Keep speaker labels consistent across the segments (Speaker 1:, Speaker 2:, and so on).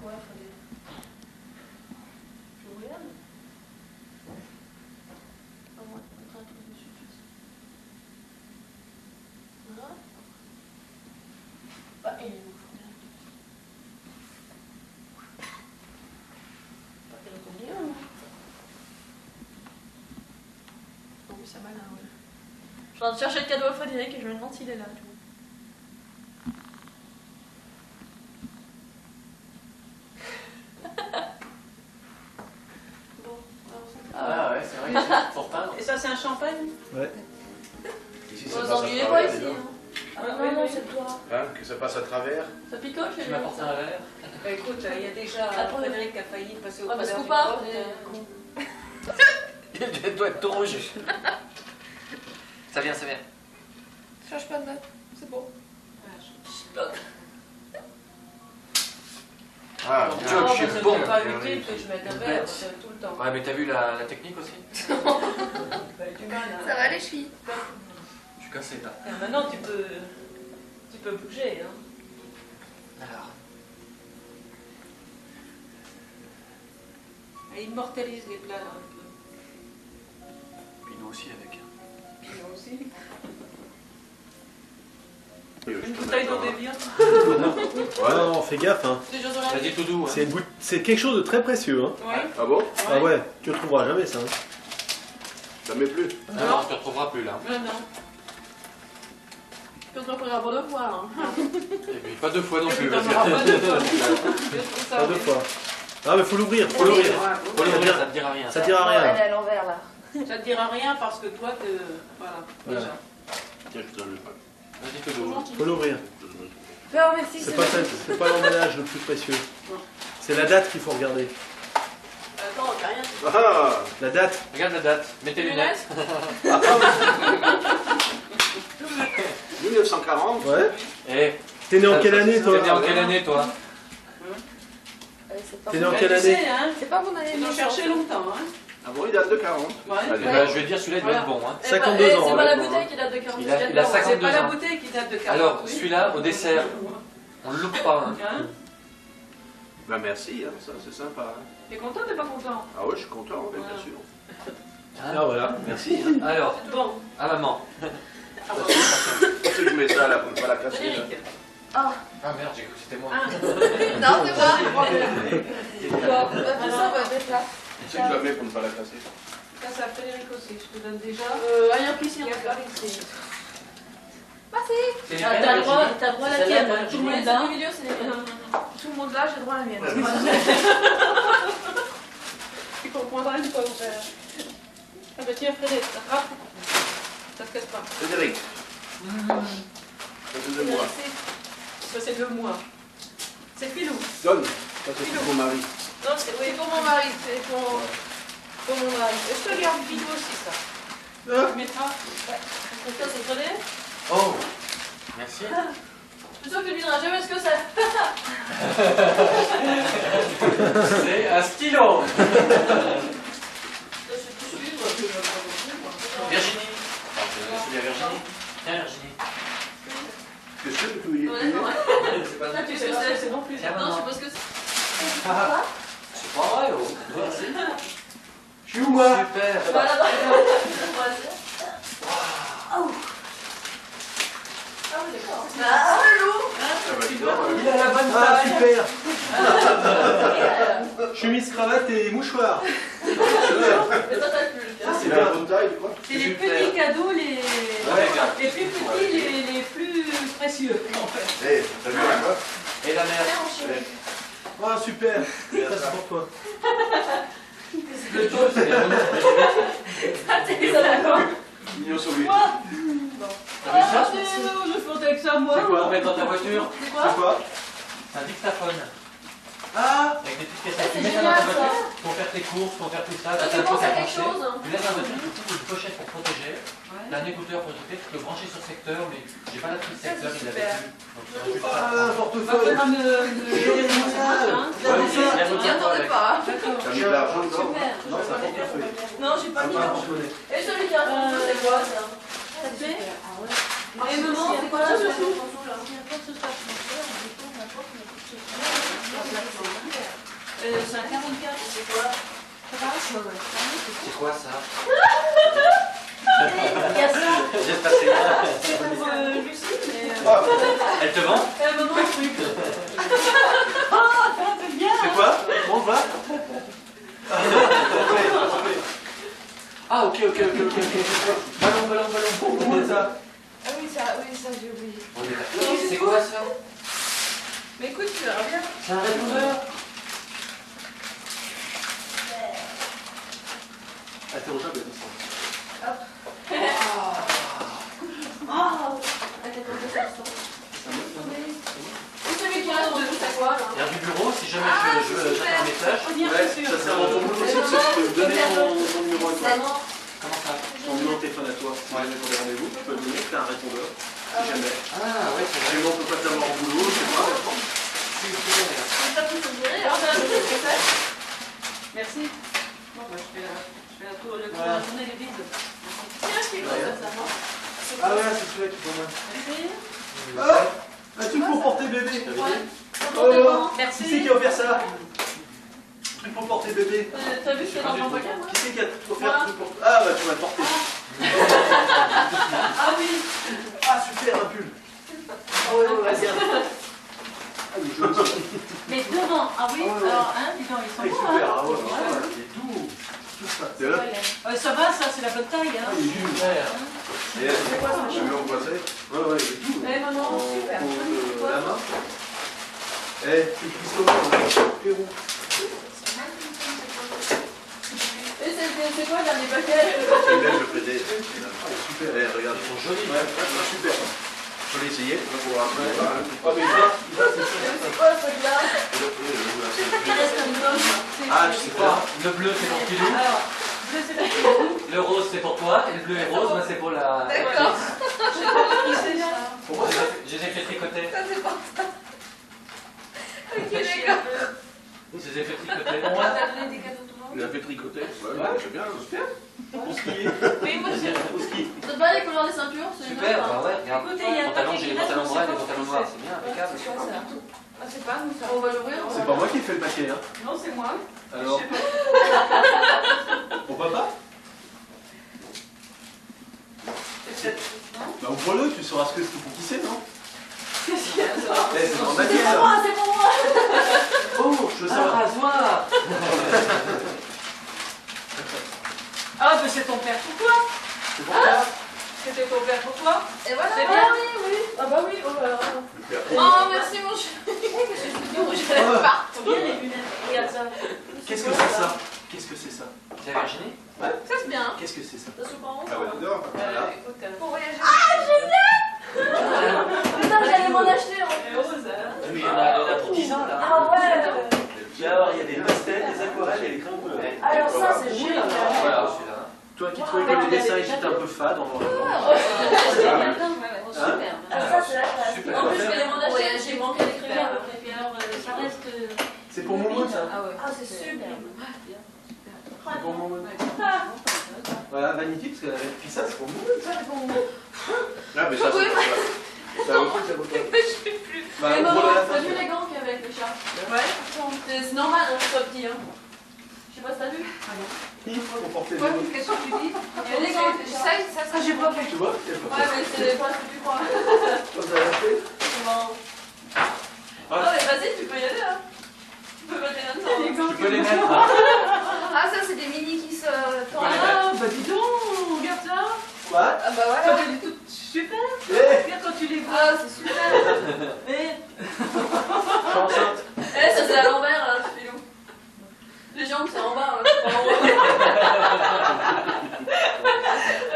Speaker 1: Ouais, fallait. Je regarde. Ah ouais, on mettra un truc dessus. Voilà. Bah, il est où, faut bien. Bah, il est combien, hein? Oh oui, ça va là, ouais. Je suis en train de chercher le cadeau à Frédéric et je me demande s'il est là, tu vois.
Speaker 2: Ah ouais, c'est vrai que c'est pour peindre.
Speaker 3: Et ça, c'est un champagne?
Speaker 4: Ouais.
Speaker 5: Ici,
Speaker 1: On
Speaker 5: ça
Speaker 1: vous
Speaker 5: passe à
Speaker 1: ennuyez pas
Speaker 5: travers,
Speaker 1: ici,
Speaker 5: dis donc.
Speaker 1: hein.
Speaker 3: Ah,
Speaker 1: Non,
Speaker 3: oui,
Speaker 1: non,
Speaker 3: oui.
Speaker 1: c'est toi.
Speaker 5: Hein, que ça passe à travers.
Speaker 1: Ça picote chez
Speaker 2: Tu
Speaker 1: lui.
Speaker 2: m'apportes un verre?
Speaker 3: Bah écoute, il y a déjà
Speaker 1: Attends,
Speaker 3: Frédéric qui a failli passer au
Speaker 1: Ah, parce
Speaker 3: travers
Speaker 1: qu'on
Speaker 3: du
Speaker 1: part.
Speaker 3: porte,
Speaker 2: Tu dois être tout rouge. Ça vient, ça vient.
Speaker 1: Change pas de note, c'est bon.
Speaker 5: Ah,
Speaker 2: Mon
Speaker 5: bien.
Speaker 2: Dieu, je suis
Speaker 3: c'est
Speaker 2: bon.
Speaker 3: pas utile que je mette un verre tout le temps.
Speaker 2: Ouais, mais t'as vu la technique aussi?
Speaker 3: Bah, du mal, hein.
Speaker 1: Ça va les chevilles.
Speaker 2: Je suis cassé là.
Speaker 3: Et maintenant, tu peux bouger. Hein.
Speaker 2: Alors.
Speaker 3: Et immortalise les plats là, un peu.
Speaker 2: Puis nous aussi avec.
Speaker 3: Puis moi aussi.
Speaker 5: Je
Speaker 3: Une
Speaker 5: te
Speaker 3: bouteille d'eau
Speaker 5: mets
Speaker 3: déviante.
Speaker 4: Ouais, non, fais gaffe, hein.
Speaker 1: Des Jeux Olympiques.
Speaker 2: Vas-y tout doux. Hein.
Speaker 4: C'est quelque chose de très précieux, hein.
Speaker 3: Ouais.
Speaker 5: Ah bon?
Speaker 4: Ah ouais, tu retrouveras jamais ça. Hein.
Speaker 5: Ça met plus.
Speaker 2: Ah non, tu ne retrouveras plus là.
Speaker 3: Non, non.
Speaker 1: Tu peux te reprendre pour deux fois, hein.
Speaker 2: Et puis pas deux fois non plus.
Speaker 3: T'en
Speaker 2: Parce
Speaker 3: auras pas
Speaker 2: que...
Speaker 3: deux fois.
Speaker 4: Pas deux fois. Ah mais faut l'ouvrir, faut
Speaker 1: Oui.
Speaker 4: l'ouvrir.
Speaker 2: Faut l'ouvrir, ça te dira rien.
Speaker 4: Ça te dira
Speaker 1: Non,
Speaker 4: rien.
Speaker 1: elle est à l'envers, là.
Speaker 3: Ça te dira rien parce que toi, voilà,
Speaker 4: Voilà.
Speaker 3: déjà.
Speaker 5: Tiens, je te donne le pain.
Speaker 2: Vas-y tout doux.
Speaker 4: Faut l'ouvrir.
Speaker 1: Non, merci,
Speaker 4: C'est pas, c'est pas l'emballage le plus précieux. C'est la date qu'il faut regarder.
Speaker 1: Attends, y'a rien.
Speaker 5: Ah!
Speaker 4: La date.
Speaker 2: Regarde la date, mets tes lunettes.
Speaker 5: 1940.
Speaker 4: Ouais.
Speaker 2: Et
Speaker 4: T'es né en quelle année toi?
Speaker 2: t'es né en quelle année toi?
Speaker 4: T'es né en
Speaker 3: Mais
Speaker 4: quelle
Speaker 3: tu
Speaker 4: année?
Speaker 3: sais, hein,
Speaker 1: C'est pas mon année
Speaker 3: ils
Speaker 1: de
Speaker 3: ont
Speaker 1: naissance.
Speaker 3: cherché longtemps. Hein.
Speaker 5: Ah bon, il date de 40.
Speaker 3: Ouais.
Speaker 5: Allez.
Speaker 2: Bah, je vais dire celui-là il doit être bon. Hein.
Speaker 4: 52 ans,
Speaker 1: C'est
Speaker 4: hein,
Speaker 1: pas la
Speaker 5: ouais.
Speaker 1: bouteille qui date de 40
Speaker 2: Il a
Speaker 1: dedans.
Speaker 2: 52
Speaker 3: C'est pas la
Speaker 2: ans.
Speaker 3: bouteille qui date de 40.
Speaker 2: Alors
Speaker 3: oui.
Speaker 2: celui-là au dessert, on le loupe pas. Hein.
Speaker 3: Hein?
Speaker 5: Bah merci, hein, ça c'est sympa. Hein.
Speaker 3: T'es content, t'es pas content?
Speaker 5: Ah ouais, je suis content, mais bien
Speaker 3: Voilà.
Speaker 5: sûr.
Speaker 4: Ah voilà.
Speaker 5: Merci. Hein.
Speaker 2: Alors,
Speaker 3: Bon.
Speaker 2: à maman.
Speaker 5: Pour ça que je mets ça là pour ne pas la casser. Là.
Speaker 3: Frédéric.
Speaker 1: Ah,
Speaker 2: Ah merde, j'ai cru que c'était moi.
Speaker 3: Ah.
Speaker 1: non, c'est moi. Bon, tout ça, on va mettre là.
Speaker 5: Tu sais que je la mets pour ne pas la casser.
Speaker 3: Ça, c'est à Frédéric aussi. Je te donne déjà.
Speaker 1: Rien plus ici,
Speaker 3: Il y a
Speaker 1: on va
Speaker 3: pas ici.
Speaker 1: Merci.
Speaker 2: C'est les
Speaker 1: Ah,
Speaker 2: peines,
Speaker 1: t'as le droit
Speaker 2: Virginie.
Speaker 1: à la
Speaker 2: C'est celle-là,
Speaker 1: tienne.
Speaker 2: toi,
Speaker 1: Tout le monde
Speaker 2: Virginie.
Speaker 1: là. Au milieu, c'est les miennes. Tout le monde là, j'ai le droit à la mienne.
Speaker 3: Tu comprendras une fois au faire. Ah bah tiens, Frédéric, attrape. Ça se casse pas.
Speaker 5: Frédéric, ça c'est de moi.
Speaker 3: Ça, c'est de moi. C'est Philou.
Speaker 5: Donne. Ça c'est pour mon mari.
Speaker 1: Non, c'est oui, pour mon mari. C'est pour mon mari.
Speaker 3: Et je te garde Philou aussi, ça.
Speaker 5: Ah.
Speaker 3: Tu mettras.
Speaker 1: Donc ça, c'est Frédéric.
Speaker 2: Oh, merci.
Speaker 1: Je suis sûre que tu ne diras jamais ce que c'est.
Speaker 2: C'est un stylo. Virginie. Enfin, c'est celui à Virginie. Tiens Virginie.
Speaker 5: Tu es sûr que tu y es?
Speaker 2: C'est pas
Speaker 1: Ça, tu sais ce que c'est.
Speaker 3: C'est non plus.
Speaker 2: Tiens,
Speaker 1: Non, je
Speaker 2: maman.
Speaker 1: sais pas ce que c'est.
Speaker 2: Ah, c'est pas vrai, oh. Merci.
Speaker 4: Je suis où moi?
Speaker 2: Super.
Speaker 1: Voilà, bah, Ah oui, d'accord. Ah, lourd.
Speaker 5: Ça va, dis donc,
Speaker 2: Il a la bonne
Speaker 4: Ah
Speaker 2: taille.
Speaker 4: super. Chemise, cravate et mouchoir.
Speaker 1: Mais toi, t'as plus le cas.
Speaker 4: Ça,
Speaker 5: c'est la bonne taille, quoi.
Speaker 3: C'est les
Speaker 2: Super.
Speaker 3: petits cadeaux, les
Speaker 2: regarde.
Speaker 3: plus petits, les plus précieux, en fait.
Speaker 5: Eh, t'as vu la quoi?
Speaker 2: Et la mère.
Speaker 4: Ah super. Ça c'est pour toi.
Speaker 2: Le dos, c'est bien.
Speaker 1: Ça va pas.
Speaker 5: Union soviétique.
Speaker 2: T'as vu ça?
Speaker 3: Je fais avec ça, moi.
Speaker 4: C'est quoi?
Speaker 2: On met dans ta voiture.
Speaker 1: C'est
Speaker 4: C'est
Speaker 1: quoi?
Speaker 4: quoi?
Speaker 2: C'est un dictaphone.
Speaker 4: Ah.
Speaker 2: Avec des petites
Speaker 1: Eh,
Speaker 2: cassettes. Tu
Speaker 1: c'est
Speaker 2: mets ça
Speaker 1: génial,
Speaker 2: dans ta voiture
Speaker 1: ça.
Speaker 2: pour faire tes courses, pour faire tout ça.
Speaker 1: Toi,
Speaker 2: T'as
Speaker 1: tu
Speaker 2: un
Speaker 1: penses
Speaker 2: truc
Speaker 1: à
Speaker 2: à
Speaker 1: quelque
Speaker 2: brancher.
Speaker 1: chose?
Speaker 2: Tu laisses dans la voiture, tu trouves une pochette pour protéger. T'as un écouteur pour écouter, tu peux le brancher sur secteur, mais j'ai pas la prise secteur, il l'avait plus. Donc tu rajoutes ça.
Speaker 4: Ah,
Speaker 3: On va
Speaker 4: portefeuille.
Speaker 3: faire un
Speaker 1: J'y attendais pas.
Speaker 5: T'as mis de l'argent dedans?
Speaker 3: Super.
Speaker 4: Non, c'est un portefeuille.
Speaker 1: Non, j'ai pas mis
Speaker 4: Pas un
Speaker 1: l'argent.
Speaker 4: porte-monnaie.
Speaker 1: Et celui qui a un porte-monnaie, c'est quoi ça? Ça te plaît? Et maman, c'est quoi là?
Speaker 3: Ça,
Speaker 1: ce
Speaker 3: surtout.
Speaker 1: là?
Speaker 3: C'est un 44.
Speaker 1: C'est quoi?
Speaker 3: Ça va?
Speaker 2: C'est quoi ça?
Speaker 1: Il y a ça.
Speaker 2: J'espère que c'est bien.
Speaker 3: C'est pour Lucie, mais...
Speaker 2: Elle te vend?
Speaker 3: Maman, un truc. Oh, c'est bien.
Speaker 4: C'est quoi? Bon, on va.
Speaker 2: Ah, ok. Ballon.
Speaker 4: Comment ça?
Speaker 1: Ah oui, ça, j'ai oublié.
Speaker 2: On est d'accord. C'est quoi ça?
Speaker 1: Mais écoute, tu verras bien.
Speaker 2: C'est un répondeur.
Speaker 4: Interrogeable et tout ça.
Speaker 1: Vous savez qui reste de tout à quoi là?
Speaker 2: Il y a du bureau, si jamais je veux
Speaker 1: super.
Speaker 2: un message.
Speaker 3: Bien
Speaker 4: Ouais,
Speaker 3: sûr.
Speaker 4: ça sert à ton boulot aussi, parce que tu peux donner ton numéro à toi.
Speaker 1: Maman.
Speaker 2: Comment ça?
Speaker 4: Ton numéro de téléphone à toi. Si jamais pour des rendez-vous, tu peux le donner, t'as un répondeur. Si jamais.
Speaker 2: Ah, ouais, c'est
Speaker 4: Si
Speaker 2: vrai.
Speaker 4: jamais on peut pas t'avoir au boulot, c'est pas.
Speaker 2: Super.
Speaker 1: Ça peut se virer, alors ça va nous faire.
Speaker 3: Merci. Bon, bah, je fais le tour de la journée des bides.
Speaker 1: Tiens, c'est quoi ça, non?
Speaker 4: Ah ouais, c'est celui-là qui pour moi.
Speaker 3: Merci.
Speaker 4: Un truc pour porter bébé.
Speaker 1: Ouais.
Speaker 4: Oh,
Speaker 3: Merci.
Speaker 4: qui c'est qui a offert ça? Un truc pour porter bébé.
Speaker 1: T'as vu, c'est dans mon bagage, moi?
Speaker 4: Qui c'est qui a offert un truc pour... Ah bah tu vas le porter.
Speaker 1: Ah oui.
Speaker 4: Ah super, un pull. Ah ouais, regarde. Ah il est joli ça.
Speaker 3: Mais devant, ah oui,
Speaker 4: Ah ouais.
Speaker 3: alors, hein, dis donc,
Speaker 4: Ah,
Speaker 3: ils
Speaker 4: il est
Speaker 3: sont
Speaker 4: super,
Speaker 3: beaux,
Speaker 4: ah ouais,
Speaker 3: hein.
Speaker 4: ouais, il est doux. Tout ça. C'est là.
Speaker 3: Ça va, ça, c'est la bonne taille, hein.
Speaker 4: Ah, il est joli.
Speaker 2: Super.
Speaker 5: C'est quoi ça? Je vais l'embrasser.
Speaker 4: Ouais, ouais, il est doux.
Speaker 1: Eh maman, super.
Speaker 4: La main. Eh, c'est Christophe, Pérou.
Speaker 1: Et c'est quoi le dernier paquet?
Speaker 5: C'est le même, je fais des.
Speaker 4: Ah, il est super.
Speaker 5: Eh, regarde.
Speaker 2: Ils sont jolis.
Speaker 4: Ouais, super.
Speaker 5: Je peux l'essayer. On va pouvoir après.
Speaker 4: Ah, mais ça, c'est sûr.
Speaker 1: C'est quoi ce truc-là? Il reste un homme.
Speaker 2: Ah, je sais pas. Le bleu, c'est pour Pilou.
Speaker 3: Alors, je sais pas qui est où.
Speaker 2: Le rose, c'est pour toi. Et le bleu et rose, bah, c'est pour la.
Speaker 1: D'accord.
Speaker 3: Je sais pas qui c'est ça.
Speaker 4: Pourquoi ça?
Speaker 2: Je les ai fait tricoter.
Speaker 1: Ça, c'est pas ça. Ok, d'accord.
Speaker 2: Je les ai fait tricoter.
Speaker 1: T'as donné des cadeaux tout le monde?
Speaker 5: Il a fait tricoter. Ouais, c'est bien.
Speaker 4: Super. Pour skier.
Speaker 1: Oui, moi j'ai.
Speaker 4: Au ski.
Speaker 1: Ça te va les couleurs des ceintures? C'est
Speaker 2: Super,
Speaker 1: énorme,
Speaker 2: bah ouais, regarde.
Speaker 3: Écoutez, il y a un
Speaker 2: Pantalon,
Speaker 3: paquet
Speaker 2: j'ai les
Speaker 3: qui reste,
Speaker 2: pantalons
Speaker 3: on sait
Speaker 2: bruns et les
Speaker 3: pas
Speaker 2: pantalons
Speaker 3: ce que
Speaker 2: noirs,
Speaker 3: c'est.
Speaker 2: c'est bien, impeccable.
Speaker 1: C'est quoi ça? Ah, c'est pas nous ça. On va l'ouvrir.
Speaker 4: C'est pas moi qui ai fait le paquet, hein.
Speaker 3: Non, c'est moi.
Speaker 4: Alors,
Speaker 3: Je sais pas.
Speaker 4: pour papa? Bah ouvre-le, tu sauras ce que c'est pour qui c'est, non?
Speaker 3: Qu'est-ce qu'il y a ça?
Speaker 4: Eh, c'est dans ma
Speaker 1: C'est pour moi, c'est pour moi.
Speaker 4: Oh, je veux
Speaker 2: Un
Speaker 4: savoir.
Speaker 2: rasoir.
Speaker 3: Ah, mais c'est ton père pour toi.
Speaker 4: C'est pour toi?
Speaker 3: C'était ton père pour toi.
Speaker 1: Et voilà.
Speaker 3: C'est bien.
Speaker 1: Ah oui, oui. Ah bah oui, oh là là.
Speaker 5: Super.
Speaker 1: Oh, merci mon chéri. Je vais pas.
Speaker 3: Faut bien les lunettes. Regarde ça.
Speaker 4: Qu'est-ce que c'est ça? Qu'est-ce que c'est ça?
Speaker 2: C'est Virginie?
Speaker 1: Ça c'est bien.
Speaker 4: Qu'est-ce que c'est ça?
Speaker 1: Ça se prend en
Speaker 5: Ah ouais, d'accord. Voilà.
Speaker 3: Écoute,
Speaker 1: pour voyager. Ah, génial. Putain, j'allais m'en acheter.
Speaker 3: rose, hein.
Speaker 2: Oui, il y en a pour 10 ans là.
Speaker 1: Ah ouais.
Speaker 4: Alors, il y a des pastels, des aquarelles et des crayons couleurs.
Speaker 1: Alors ça, c'est génial.
Speaker 2: Voilà, celui-là.
Speaker 4: Toi qui trouvais que les dessins étaient un peu fades en noir et blanc.
Speaker 3: Super.
Speaker 1: Ah, ça, c'est la classe.
Speaker 2: Super.
Speaker 1: En plus, je vais m'en acheter. J'ai manqué d'écrire.
Speaker 3: Et puis alors, ça reste...
Speaker 4: C'est pour Momo, ça?
Speaker 3: Ah ouais.
Speaker 1: Ah, c'est super.
Speaker 4: C'est pour Momo. Voilà, Vanity, parce qu'elle avait écrit ça, c'est pour Momo.
Speaker 1: Ça, c'est pour moi.
Speaker 5: Ah, mais ça,
Speaker 1: Oui.
Speaker 5: c'est un truc, ça vaut pas.
Speaker 1: Je sais plus.
Speaker 4: Bah,
Speaker 1: Mais
Speaker 4: ouvre-le
Speaker 1: maman,
Speaker 4: à la
Speaker 1: t'as
Speaker 4: fin.
Speaker 1: vu les gants qu'il y avait avec le chat?
Speaker 3: Ouais.
Speaker 1: C'est normal, hein, c'est pas petit. Hein. Je sais pas si t'as vu.
Speaker 4: Pour porter le
Speaker 3: Quoi?
Speaker 4: vélo.
Speaker 3: Qu'est-ce que tu dis?
Speaker 1: Il y a des gants avec le chat.
Speaker 3: Ça, j'ai pas vu.
Speaker 4: Tu vois? Elle peut
Speaker 1: Ouais, mais c'est pas ce que tu crois.
Speaker 4: Comme ça, elle a fait.
Speaker 1: C'est marrant. Ah, mais vas-y, tu peux y aller, hein. Tu peux mettre les dedans.
Speaker 2: Tu peux les mettre. Hein.
Speaker 1: Ah, ça, c'est des mini qui se tordent.
Speaker 3: Ah, bah dis donc, regarde ça.
Speaker 4: Quoi?
Speaker 1: Ah, bah
Speaker 3: Ça
Speaker 1: voilà.
Speaker 3: fait des toutes super.
Speaker 4: Eh,
Speaker 3: Regarde quand tu les vois.
Speaker 1: Ah, c'est super.
Speaker 3: Eh,
Speaker 4: je suis enceinte.
Speaker 1: Eh, ça, c'est à l'envers, là, ce filou. Les jambes, c'est en bas, là. C'est pas en haut.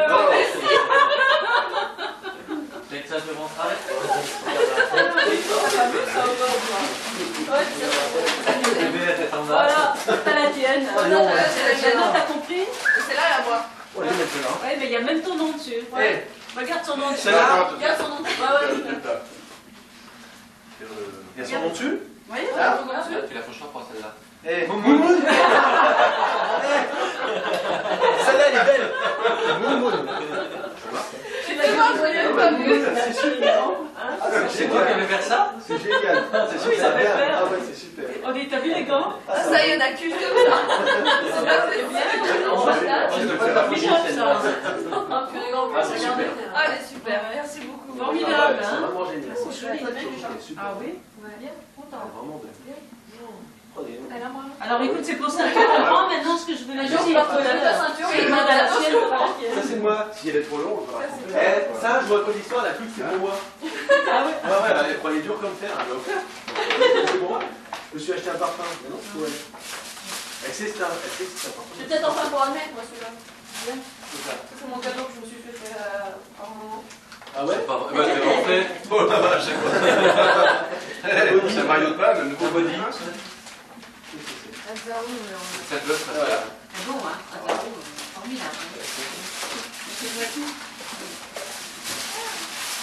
Speaker 5: Non,
Speaker 2: T'as que ça devant ça.
Speaker 1: Ouais, c'est
Speaker 2: Le bébé, la tête en bas.
Speaker 3: voilà, t'as la tienne.
Speaker 4: Oh non,
Speaker 1: ouais.
Speaker 3: Maintenant, t'as compris?
Speaker 1: C'est là, la voix.
Speaker 4: On va les mettre là.
Speaker 3: Ouais, mais il y a même ton nom dessus.
Speaker 4: Ouais.
Speaker 3: Regarde son nom dessus.
Speaker 4: C'est là.
Speaker 1: Regarde son nom. Ouais, ouais.
Speaker 4: Il y a son nom dessus?
Speaker 3: Oui,
Speaker 4: Ah.
Speaker 2: Tu la fauches pas pour celle-là.
Speaker 4: Eh, Momo. Celle-là, elle est belle. Momo.
Speaker 1: C'est pas vrai, pas mieux.
Speaker 4: C'est super.
Speaker 2: C'est toi qui avais faire ça?
Speaker 4: C'est génial. C'est
Speaker 3: Oui, ça
Speaker 4: super
Speaker 3: fait
Speaker 4: bien.
Speaker 3: peur.
Speaker 4: Ah ouais, c'est super.
Speaker 3: On était T'as vu les gants?
Speaker 1: Ça y est, on accuse comme ça. C'est pas que c'est bien.
Speaker 2: On va faire la fiche, celle-là.
Speaker 1: Ah, puis les gants,
Speaker 2: Ah, c'est super.
Speaker 1: Ah, elle est super. Merci beaucoup.
Speaker 3: Formidable,
Speaker 4: C'est
Speaker 3: hein?
Speaker 4: vraiment génial.
Speaker 1: C'est joli.
Speaker 4: Super.
Speaker 3: Ah oui?
Speaker 1: Bien, content.
Speaker 4: Vraiment de. Prenez.
Speaker 1: Elle a moi.
Speaker 3: Alors écoute, c'est pour ça que je comprends maintenant ce que je voulais
Speaker 1: Je
Speaker 3: dire.
Speaker 1: parce que la ceinture,
Speaker 3: Je demande à la sienne pour pas
Speaker 4: Ça c'est moi. Si elle est trop longue, on va
Speaker 1: c'est
Speaker 4: raconter. Ça, je vois pas l'histoire, la pub c'est pour moi.
Speaker 3: Ah oui?
Speaker 4: Ouais, ouais, elle prenait dur comme fer. Elle c'est pour moi. Je me suis acheté un parfum. Mais non, c'est pour elle. Elle sait que c'est un parfum.
Speaker 1: Je vais peut-être enfin pouvoir le mettre, moi, celui-là. Bien.
Speaker 4: C'est ça.
Speaker 1: C'est mon cadeau que je me suis fait faire à un moment.
Speaker 4: Ah ouais?
Speaker 2: C'est pas vrai. Bah, t'es rentré. Oh la vache, c'est quoi?
Speaker 5: C'est Mario de Pas, le nouveau body.
Speaker 2: Cette bloc, ça fait.
Speaker 3: C'est bon, hein? Ah, c'est bon. Formidable. C'est gratuit.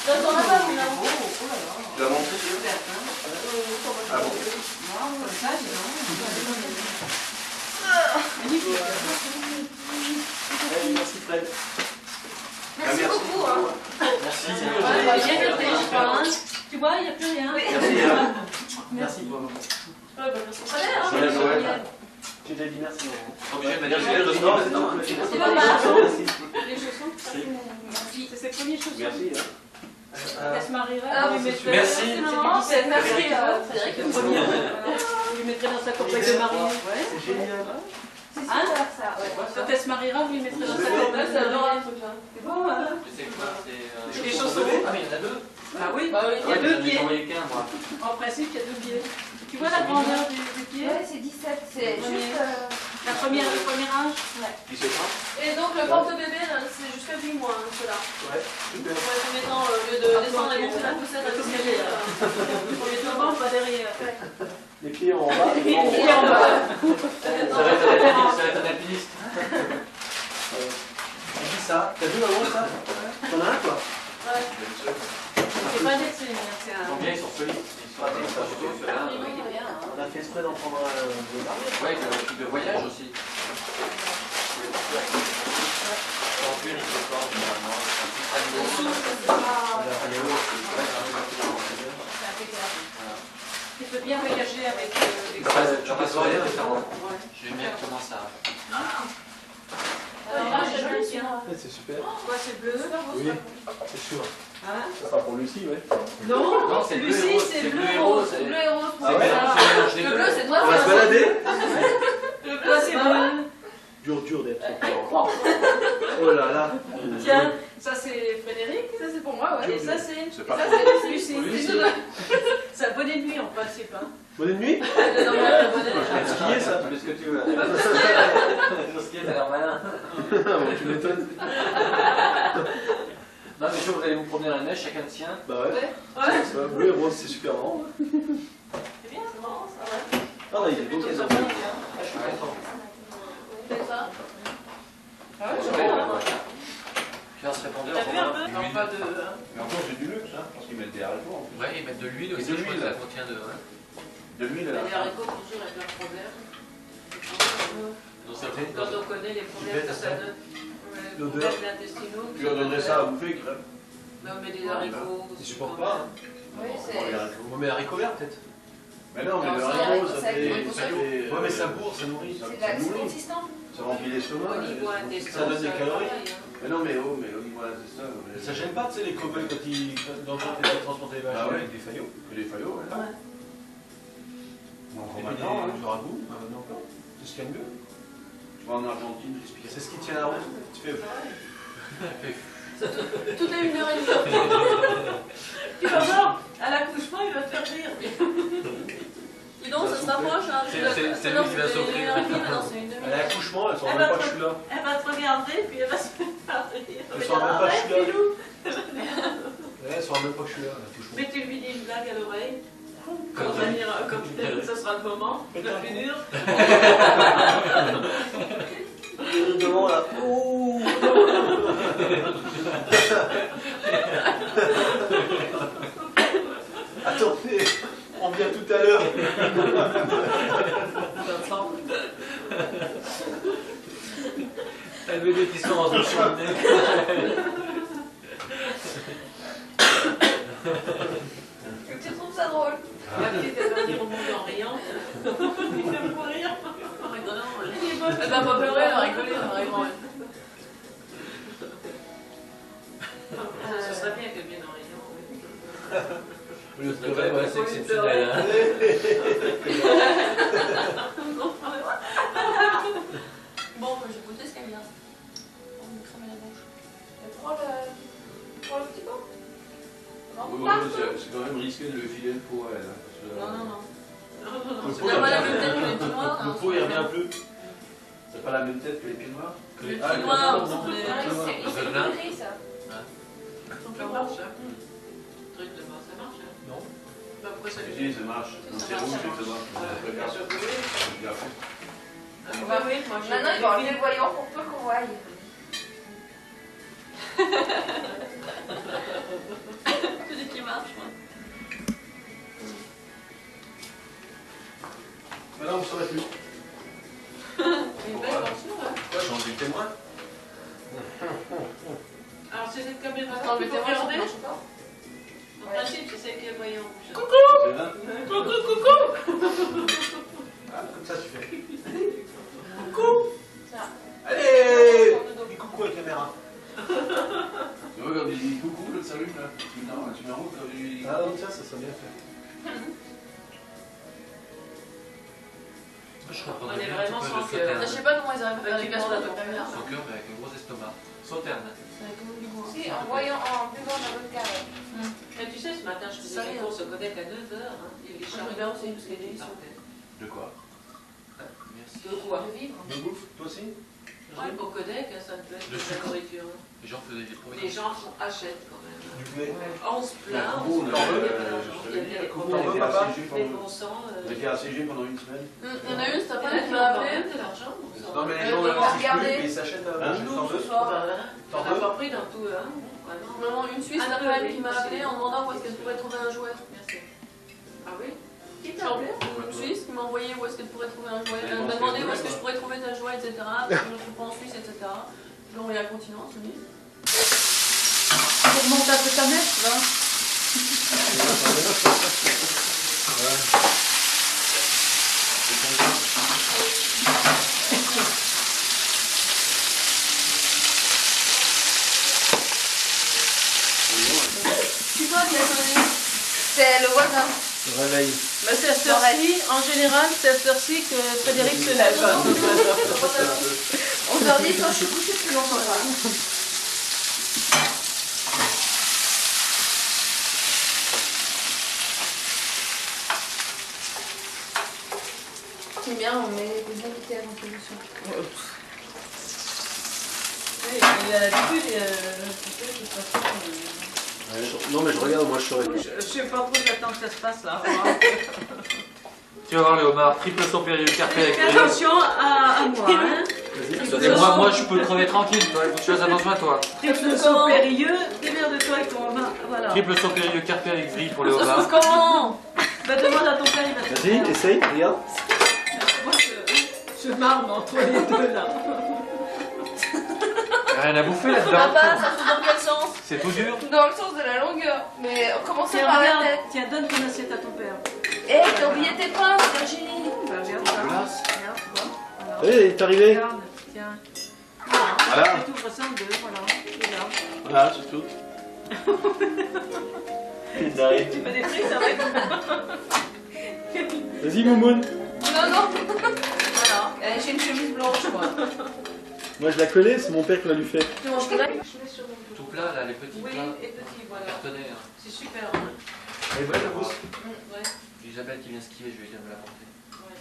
Speaker 1: T'en as pas, vous, là?
Speaker 3: Oh là là.
Speaker 5: Tu l'as montré? Ah bon?
Speaker 3: Non, comme ça, dis donc. Magnifique.
Speaker 4: Merci Fred.
Speaker 1: Merci beaucoup, hein.
Speaker 2: Merci.
Speaker 3: Ouais, bah, bien noté, je crois, hein. Tu vois, il n'y a plus rien.
Speaker 4: Merci. Hein. Merci pour
Speaker 1: Merci. Prenez, hein.
Speaker 5: Joyeux Noël.
Speaker 4: Tu t'as dit merci.
Speaker 2: Obligé de manière générale,
Speaker 4: Non,
Speaker 2: non,
Speaker 4: c'est non.
Speaker 1: C'est pas mal.
Speaker 4: Merci.
Speaker 3: Les chaussons.
Speaker 1: Merci.
Speaker 3: C'est ses premiers chaussons.
Speaker 4: Merci.
Speaker 3: Elle se mariera.
Speaker 1: Ah,
Speaker 3: lui
Speaker 1: oui,
Speaker 3: mettrait-
Speaker 2: merci.
Speaker 3: C'est
Speaker 1: Non, c'est merci,
Speaker 3: Frédéric.
Speaker 1: Frédéric.
Speaker 3: Le premier. Vous lui mettrez dans sa corbeille de mariée. Ouais.
Speaker 4: C'est génial.
Speaker 1: C'est
Speaker 3: Hein?
Speaker 1: super, ça. Ouais.
Speaker 3: Quand elle se mariera, vous lui mettrez dans sa
Speaker 1: Ouais,
Speaker 3: corbeille
Speaker 1: c'est
Speaker 3: de
Speaker 1: adorable,
Speaker 3: mariée.
Speaker 1: ce truc-là.
Speaker 3: C'est beau, hein?
Speaker 2: C'est quoi? C'est
Speaker 3: Les chaussons.
Speaker 2: Ah, mais il y en a deux.
Speaker 3: Ah oui,
Speaker 1: Bah oui,
Speaker 3: il y a deux pieds.
Speaker 2: J'en voyais qu'un, moi.
Speaker 3: En principe, il y a deux pieds. Tu vois la grandeur du pied?
Speaker 1: Ouais, c'est 17. C'est juste.
Speaker 3: Le premier âge?
Speaker 4: Qui se prend?
Speaker 1: Et donc, le porte-bébé, là, c'est jusqu'à 8 mois, hein, ceux-là.
Speaker 4: Ouais. Super.
Speaker 1: Ouais, en mettant, au lieu de descendre et monter la poussette à l'escalier.
Speaker 3: Premier devant, pas derrière.
Speaker 4: Les pieds en bas.
Speaker 3: Les pieds en bas.
Speaker 2: Ça va être un alpiniste.
Speaker 4: On dit ça. T'as vu maman ça? T'en as un toi?
Speaker 1: Ouais.
Speaker 3: C'est pas des signes, c'est un.
Speaker 2: Combien ils sont solides? Ils sont atteints, ça, surtout ceux-là.
Speaker 4: On a fait exprès d'en prendre un.
Speaker 2: Ouais, le truc de voyage aussi. Sans une, il se porte généralement.
Speaker 3: Tu peux bien voyager avec les
Speaker 2: Je passe rien,
Speaker 3: Ouais.
Speaker 2: j'aime bien comment ça.
Speaker 1: Alors là, j'ai le tien.
Speaker 4: C'est super.
Speaker 3: Toi, c'est bleu.
Speaker 4: Oui, c'est sûr.
Speaker 3: Hein?
Speaker 4: Ça sera pour Lucie, ouais.
Speaker 3: Non,
Speaker 2: Non, c'est bleu et
Speaker 3: Lucie,
Speaker 2: rose.
Speaker 3: c'est
Speaker 2: C'est
Speaker 3: bleu
Speaker 2: bleu et
Speaker 3: et
Speaker 2: rose.
Speaker 3: rose.
Speaker 2: c'est-
Speaker 1: Bleu et rose.
Speaker 4: Ah ouais,
Speaker 2: c'est
Speaker 1: Le bleu, c'est toi,
Speaker 4: On va se
Speaker 1: c'est
Speaker 4: balader.
Speaker 1: Le bleu,
Speaker 3: Toi, c'est bleu.
Speaker 4: Dur d'être. Oh là là.
Speaker 3: Tiens, ça c'est Frédéric.
Speaker 1: Ça, c'est pour moi, ouais.
Speaker 3: Et ça c'est.
Speaker 5: C'est
Speaker 1: Ça,
Speaker 5: pas
Speaker 1: c'est
Speaker 3: Lucie.
Speaker 4: Lucie.
Speaker 3: C'est un bonnet de nuit en principe. Hein.
Speaker 4: Bonne nuit.
Speaker 1: Non, mais le bonnet.
Speaker 4: Skier ça.
Speaker 2: Tu fais ce que tu veux. Le ski, t'as l'air malin.
Speaker 4: Tu m'étonnes.
Speaker 2: Non, mais je vous allez vous promener dans la neige, chacun le sien.
Speaker 4: Bah ouais.
Speaker 1: Ouais.
Speaker 4: Bah, bleu et rose, c'est super marrant.
Speaker 1: C'est bien, c'est marrant, ça, ouais.
Speaker 4: Ah non, il est beau
Speaker 3: C'est
Speaker 4: cadeau.
Speaker 3: joli, hein.
Speaker 1: C'est ça.
Speaker 3: Ah ouais,
Speaker 2: Ouais,
Speaker 3: c'est bon, hein.
Speaker 2: Pierce répondeur.
Speaker 3: T'as vu un peu? Non, pas de.
Speaker 5: Mais encore, c'est du luxe, hein, parce qu'ils mettent des haricots en plus.
Speaker 2: Ouais, ils mettent de l'huile aussi,
Speaker 5: de
Speaker 2: je crois que
Speaker 5: l'huile.
Speaker 2: ça contient de. Ouais.
Speaker 5: De l'huile à la
Speaker 3: Les haricots, toujours avec leurs problèmes.
Speaker 2: Donc, ça fait-
Speaker 3: Quand on connaît les problèmes que ça donne, les
Speaker 4: L'odeur.
Speaker 3: problèmes intestinaux.
Speaker 5: Tu leur donnerais ça à bouffer, crème.
Speaker 3: Non, mais des haricots.
Speaker 4: Ils supportent pas.
Speaker 1: Oui,
Speaker 4: Oh,
Speaker 1: c'est.
Speaker 4: les haricots. On met haricots verts peut-être.
Speaker 5: Mais non, mais
Speaker 1: Non,
Speaker 5: le
Speaker 1: c'est
Speaker 5: haricot,
Speaker 1: haricot
Speaker 5: ça
Speaker 1: sec,
Speaker 5: fait.
Speaker 1: haricot
Speaker 5: Ça
Speaker 1: sec.
Speaker 5: fait
Speaker 4: Ouais, mais ça bourre, ça nourrit.
Speaker 5: ça
Speaker 1: C'est
Speaker 5: nourrit.
Speaker 1: consistant.
Speaker 5: Ça remplit l'estomac.
Speaker 3: Au niveau intestin.
Speaker 4: Ça donne des calories.
Speaker 3: pareil, hein.
Speaker 5: Mais non, mais au niveau intestin.
Speaker 4: Ça gêne pas, tu sais, les cobayes quand ils dans le temps ils transporter les vaches
Speaker 5: Ah ouais.
Speaker 4: avec des faillots.
Speaker 5: Que les faillots, ouais.
Speaker 1: Ouais.
Speaker 5: On en
Speaker 4: Et
Speaker 5: prend
Speaker 4: puis
Speaker 5: maintenant, hein.
Speaker 4: du ragoût, maintenant encore. C'est ce qu'il y a de mieux.
Speaker 5: Tu vas en Argentine, j'explique.
Speaker 4: C'est ce qui tient la route. Tu fais.
Speaker 1: Toutes les 1h30.
Speaker 3: Tu vas voir, à l'accouchement, il va te faire rire.
Speaker 1: Dis donc, ça se rapproche. Hein.
Speaker 2: C'est lui qui va s'offrir.
Speaker 1: Maintenant, c'est une
Speaker 4: À
Speaker 1: demi-heure.
Speaker 4: l'accouchement, elles sont
Speaker 3: Elle
Speaker 4: même
Speaker 3: va
Speaker 4: pas que je suis là.
Speaker 3: Elle va te regarder, puis elle va se faire rire.
Speaker 4: Elles sont même pas que je suis là.
Speaker 3: Filou.
Speaker 4: Ouais, elles sont même pas que je suis là, à l'accouchement.
Speaker 3: Mais tu lui dis une blague à l'oreille. Quand ça sera le moment, le plus dur.
Speaker 4: Devant là. Ouh. Attendez, on vient tout à l'heure.
Speaker 2: Elle met des tissons en dessous du nez.
Speaker 1: Tu trouves ça drôle?
Speaker 3: La petite, elle va dire au monde en riant.
Speaker 1: Elle va pas pleurer, elle va rigoler, elle va rigoler.
Speaker 3: Ce serait bien qu'elle vienne en rayon.
Speaker 2: Au lieu de pleurer, ouais, c'est exceptionnel. Hein.
Speaker 1: Bon, je vais goûter ce qu'elle vient. On va me cramer la bouche.
Speaker 6: Prends le petit pot.
Speaker 5: C'est quand même risqué de le filer le pot à elle. Hein, parce que,
Speaker 1: Non, non, non.
Speaker 5: Le
Speaker 1: C'est
Speaker 5: pot,
Speaker 1: pas la même tête que les petits noirs.
Speaker 5: le pot, il revient plus. C'est pas la même tête que les pieds noirs.
Speaker 1: Les
Speaker 2: Ah,
Speaker 1: petits noirs,
Speaker 2: non,
Speaker 1: sont les...
Speaker 6: C'est
Speaker 2: Velin.
Speaker 6: gris, ça.
Speaker 3: Ça marche, hein. Le truc de base, ça marche, hein.
Speaker 2: Non.
Speaker 3: Bah, pourquoi ça lui
Speaker 5: Si, ça marche. Non, c'est rouge, ça marche.
Speaker 3: Bien sûr que oui.
Speaker 5: Regarde.
Speaker 3: Bah oui, moi je...
Speaker 6: Maintenant, il va enlever le voyant pour peu qu'on voie.
Speaker 1: Tu dis qu'il marche, moi.
Speaker 4: Maintenant, vous ne saurez plus.
Speaker 3: C'est une belle portion, hein.
Speaker 4: Quoi, change du témoin?
Speaker 3: Alors, c'est cette caméra
Speaker 1: Attends,
Speaker 3: qu'il
Speaker 1: le
Speaker 3: faut
Speaker 1: témoin, ça
Speaker 3: regarder.
Speaker 1: marche pas.
Speaker 3: En principe, c'est celle qui est voyant.
Speaker 5: C'est là.
Speaker 4: Ah, comme ça, tu fais.
Speaker 6: Ça.
Speaker 4: Allez! Dis coucou à la caméra.
Speaker 5: Tu vois, quand il dit coucou, le salut, là. Tu mets en route, quand il dit.
Speaker 4: Ah non, tiens, ça serait bien fait.
Speaker 2: Je comprends
Speaker 3: On est
Speaker 2: bien un
Speaker 3: vraiment
Speaker 2: petit peu
Speaker 3: sans
Speaker 2: de
Speaker 3: cœur.
Speaker 1: Je
Speaker 2: sauterne.
Speaker 1: sais pas comment ils arrivent à faire les
Speaker 3: Tu
Speaker 1: casseroles
Speaker 3: prends
Speaker 1: de
Speaker 3: la
Speaker 1: caméra.
Speaker 2: Sans cœur, mais avec un gros estomac. Sauterne.
Speaker 1: C'est avec du goût.
Speaker 6: Si, en voyant, en buvant d'un autre carré.
Speaker 3: Et tu sais, ce matin, je faisais
Speaker 1: Ça y
Speaker 3: les
Speaker 1: est.
Speaker 3: courses au Codec à 9h. Hein, et les chariots
Speaker 1: regarde aussi, parce qu'il y a des
Speaker 3: qui partaient.
Speaker 5: De quoi?
Speaker 2: Merci.
Speaker 3: De quoi?
Speaker 6: De vivre.
Speaker 4: De bouffe, toi aussi?
Speaker 3: Ouais, au Codec, hein, ça ne peut être
Speaker 2: Le
Speaker 3: de la
Speaker 2: sucre.
Speaker 3: nourriture.
Speaker 2: Les gens faisaient des
Speaker 3: Les gens achètent quand même.
Speaker 4: Du poulet.
Speaker 3: On se plaint,
Speaker 5: Bah,
Speaker 3: on se
Speaker 5: coucou,
Speaker 3: plaint, il y a
Speaker 5: je
Speaker 3: pas d'argent, il y a
Speaker 5: savais
Speaker 3: des
Speaker 5: bien, coucou,
Speaker 3: problèmes.
Speaker 5: on était
Speaker 4: papa.
Speaker 5: assiégé
Speaker 3: Mais
Speaker 5: pendant-
Speaker 3: bon sang,
Speaker 5: on était assiégé pendant une semaine.
Speaker 1: Il y en a une cet
Speaker 3: pas
Speaker 1: après-midi qui m'a appelé.
Speaker 3: de l'argent. bon sang.
Speaker 4: Non, mais les
Speaker 1: Elle
Speaker 4: gens,
Speaker 1: doit
Speaker 4: là, ils
Speaker 1: regarder.
Speaker 4: plus, ils s'achètent à
Speaker 5: Hein,
Speaker 4: manger
Speaker 1: Nous,
Speaker 4: sans
Speaker 1: ce
Speaker 4: deux.
Speaker 1: soir.
Speaker 3: On n'a pas pris dans tout, hein. Vraiment.
Speaker 1: Maman, une Suisse cet après-midi qui m'a appelé en demandant où est-ce qu'elle pourrait trouver un jouet.
Speaker 3: Merci. Ah oui?
Speaker 1: Qui t'a appelé? Une Suisse qui m'a envoyé où est-ce qu'elle pourrait trouver un jouet. Elle m'a demandé où est-ce que je pourrais trouver un jouet, etc. Parce que je ne trouve pas en Suisse, etc. Je l'ai envoyé à Continence, oui.
Speaker 7: Pour monter un peu ta mèche, là.
Speaker 1: C'est toi qui as sonné?
Speaker 6: C'est le voisin.
Speaker 4: Réveil.
Speaker 7: Mais c'est à cette heure-ci, en général, c'est à cette heure-ci que Frédéric se lève.
Speaker 6: 11h10, quand je suis couchée depuis longtemps. C'est bien, on met des invités à contribution.
Speaker 7: Oui, il a l'habitude, tu sais, de toute façon.
Speaker 4: Non, mais je regarde, moi je saurais.
Speaker 7: Je sais pas trop, j'attends que ça se passe là.
Speaker 2: Tu vas voir les homards, triple son périlleux, carpé avec
Speaker 7: Fais attention à moi, hein.
Speaker 2: Et moi je peux crever tranquille, toi, il faut que tu fasses attention à toi.
Speaker 7: Triple saut périlleux, démerde-toi avec ton homme. Voilà.
Speaker 2: Triple son périlleux, carpé avec grille pour les
Speaker 1: Ça se passe
Speaker 2: homards.
Speaker 1: comment?
Speaker 7: Bah, demande à ton père, il va te
Speaker 4: Vas-y,
Speaker 7: faire.
Speaker 4: essaye, regarde.
Speaker 7: Moi, je marme entre les deux là.
Speaker 2: Y'a rien à bouffer là-dedans.
Speaker 1: Papa, ça se fait dans quel sens?
Speaker 2: C'est tout dur.
Speaker 6: Dans le sens de la longueur. Mais on commence
Speaker 7: Tiens,
Speaker 6: par la
Speaker 7: regarde,
Speaker 6: tête.
Speaker 7: tiens, donne ton assiette à ton père.
Speaker 6: Eh, t'as oublié tes pinces, Virginie.
Speaker 7: Bah, regarde,
Speaker 2: Voilà.
Speaker 7: regarde, tu vois. Voilà.
Speaker 4: Allez, il est arrivé.
Speaker 7: Regarde, tiens. Voilà.
Speaker 4: Voilà.
Speaker 7: Tu ouvres ça en deux, voilà. Regarde.
Speaker 4: Voilà, c'est tout.
Speaker 7: Tu fais des frites avec.
Speaker 4: Vas-y, Moumoun.
Speaker 6: Non, non.
Speaker 1: Voilà.
Speaker 6: J'ai une chemise blanche, moi.
Speaker 4: Moi je la connais, c'est mon père qui l'a lui fait.
Speaker 6: Tu manges que là?
Speaker 2: Tout plat là, les petits
Speaker 3: Oui,
Speaker 2: plats.
Speaker 3: et petit, voilà.
Speaker 2: Cartonnaires.
Speaker 3: C'est super. Hein.
Speaker 4: Elle est bonne la bourse.
Speaker 3: Ouais,
Speaker 2: Isabelle qui vient skier, je vais dire de me la porter.
Speaker 3: ouais.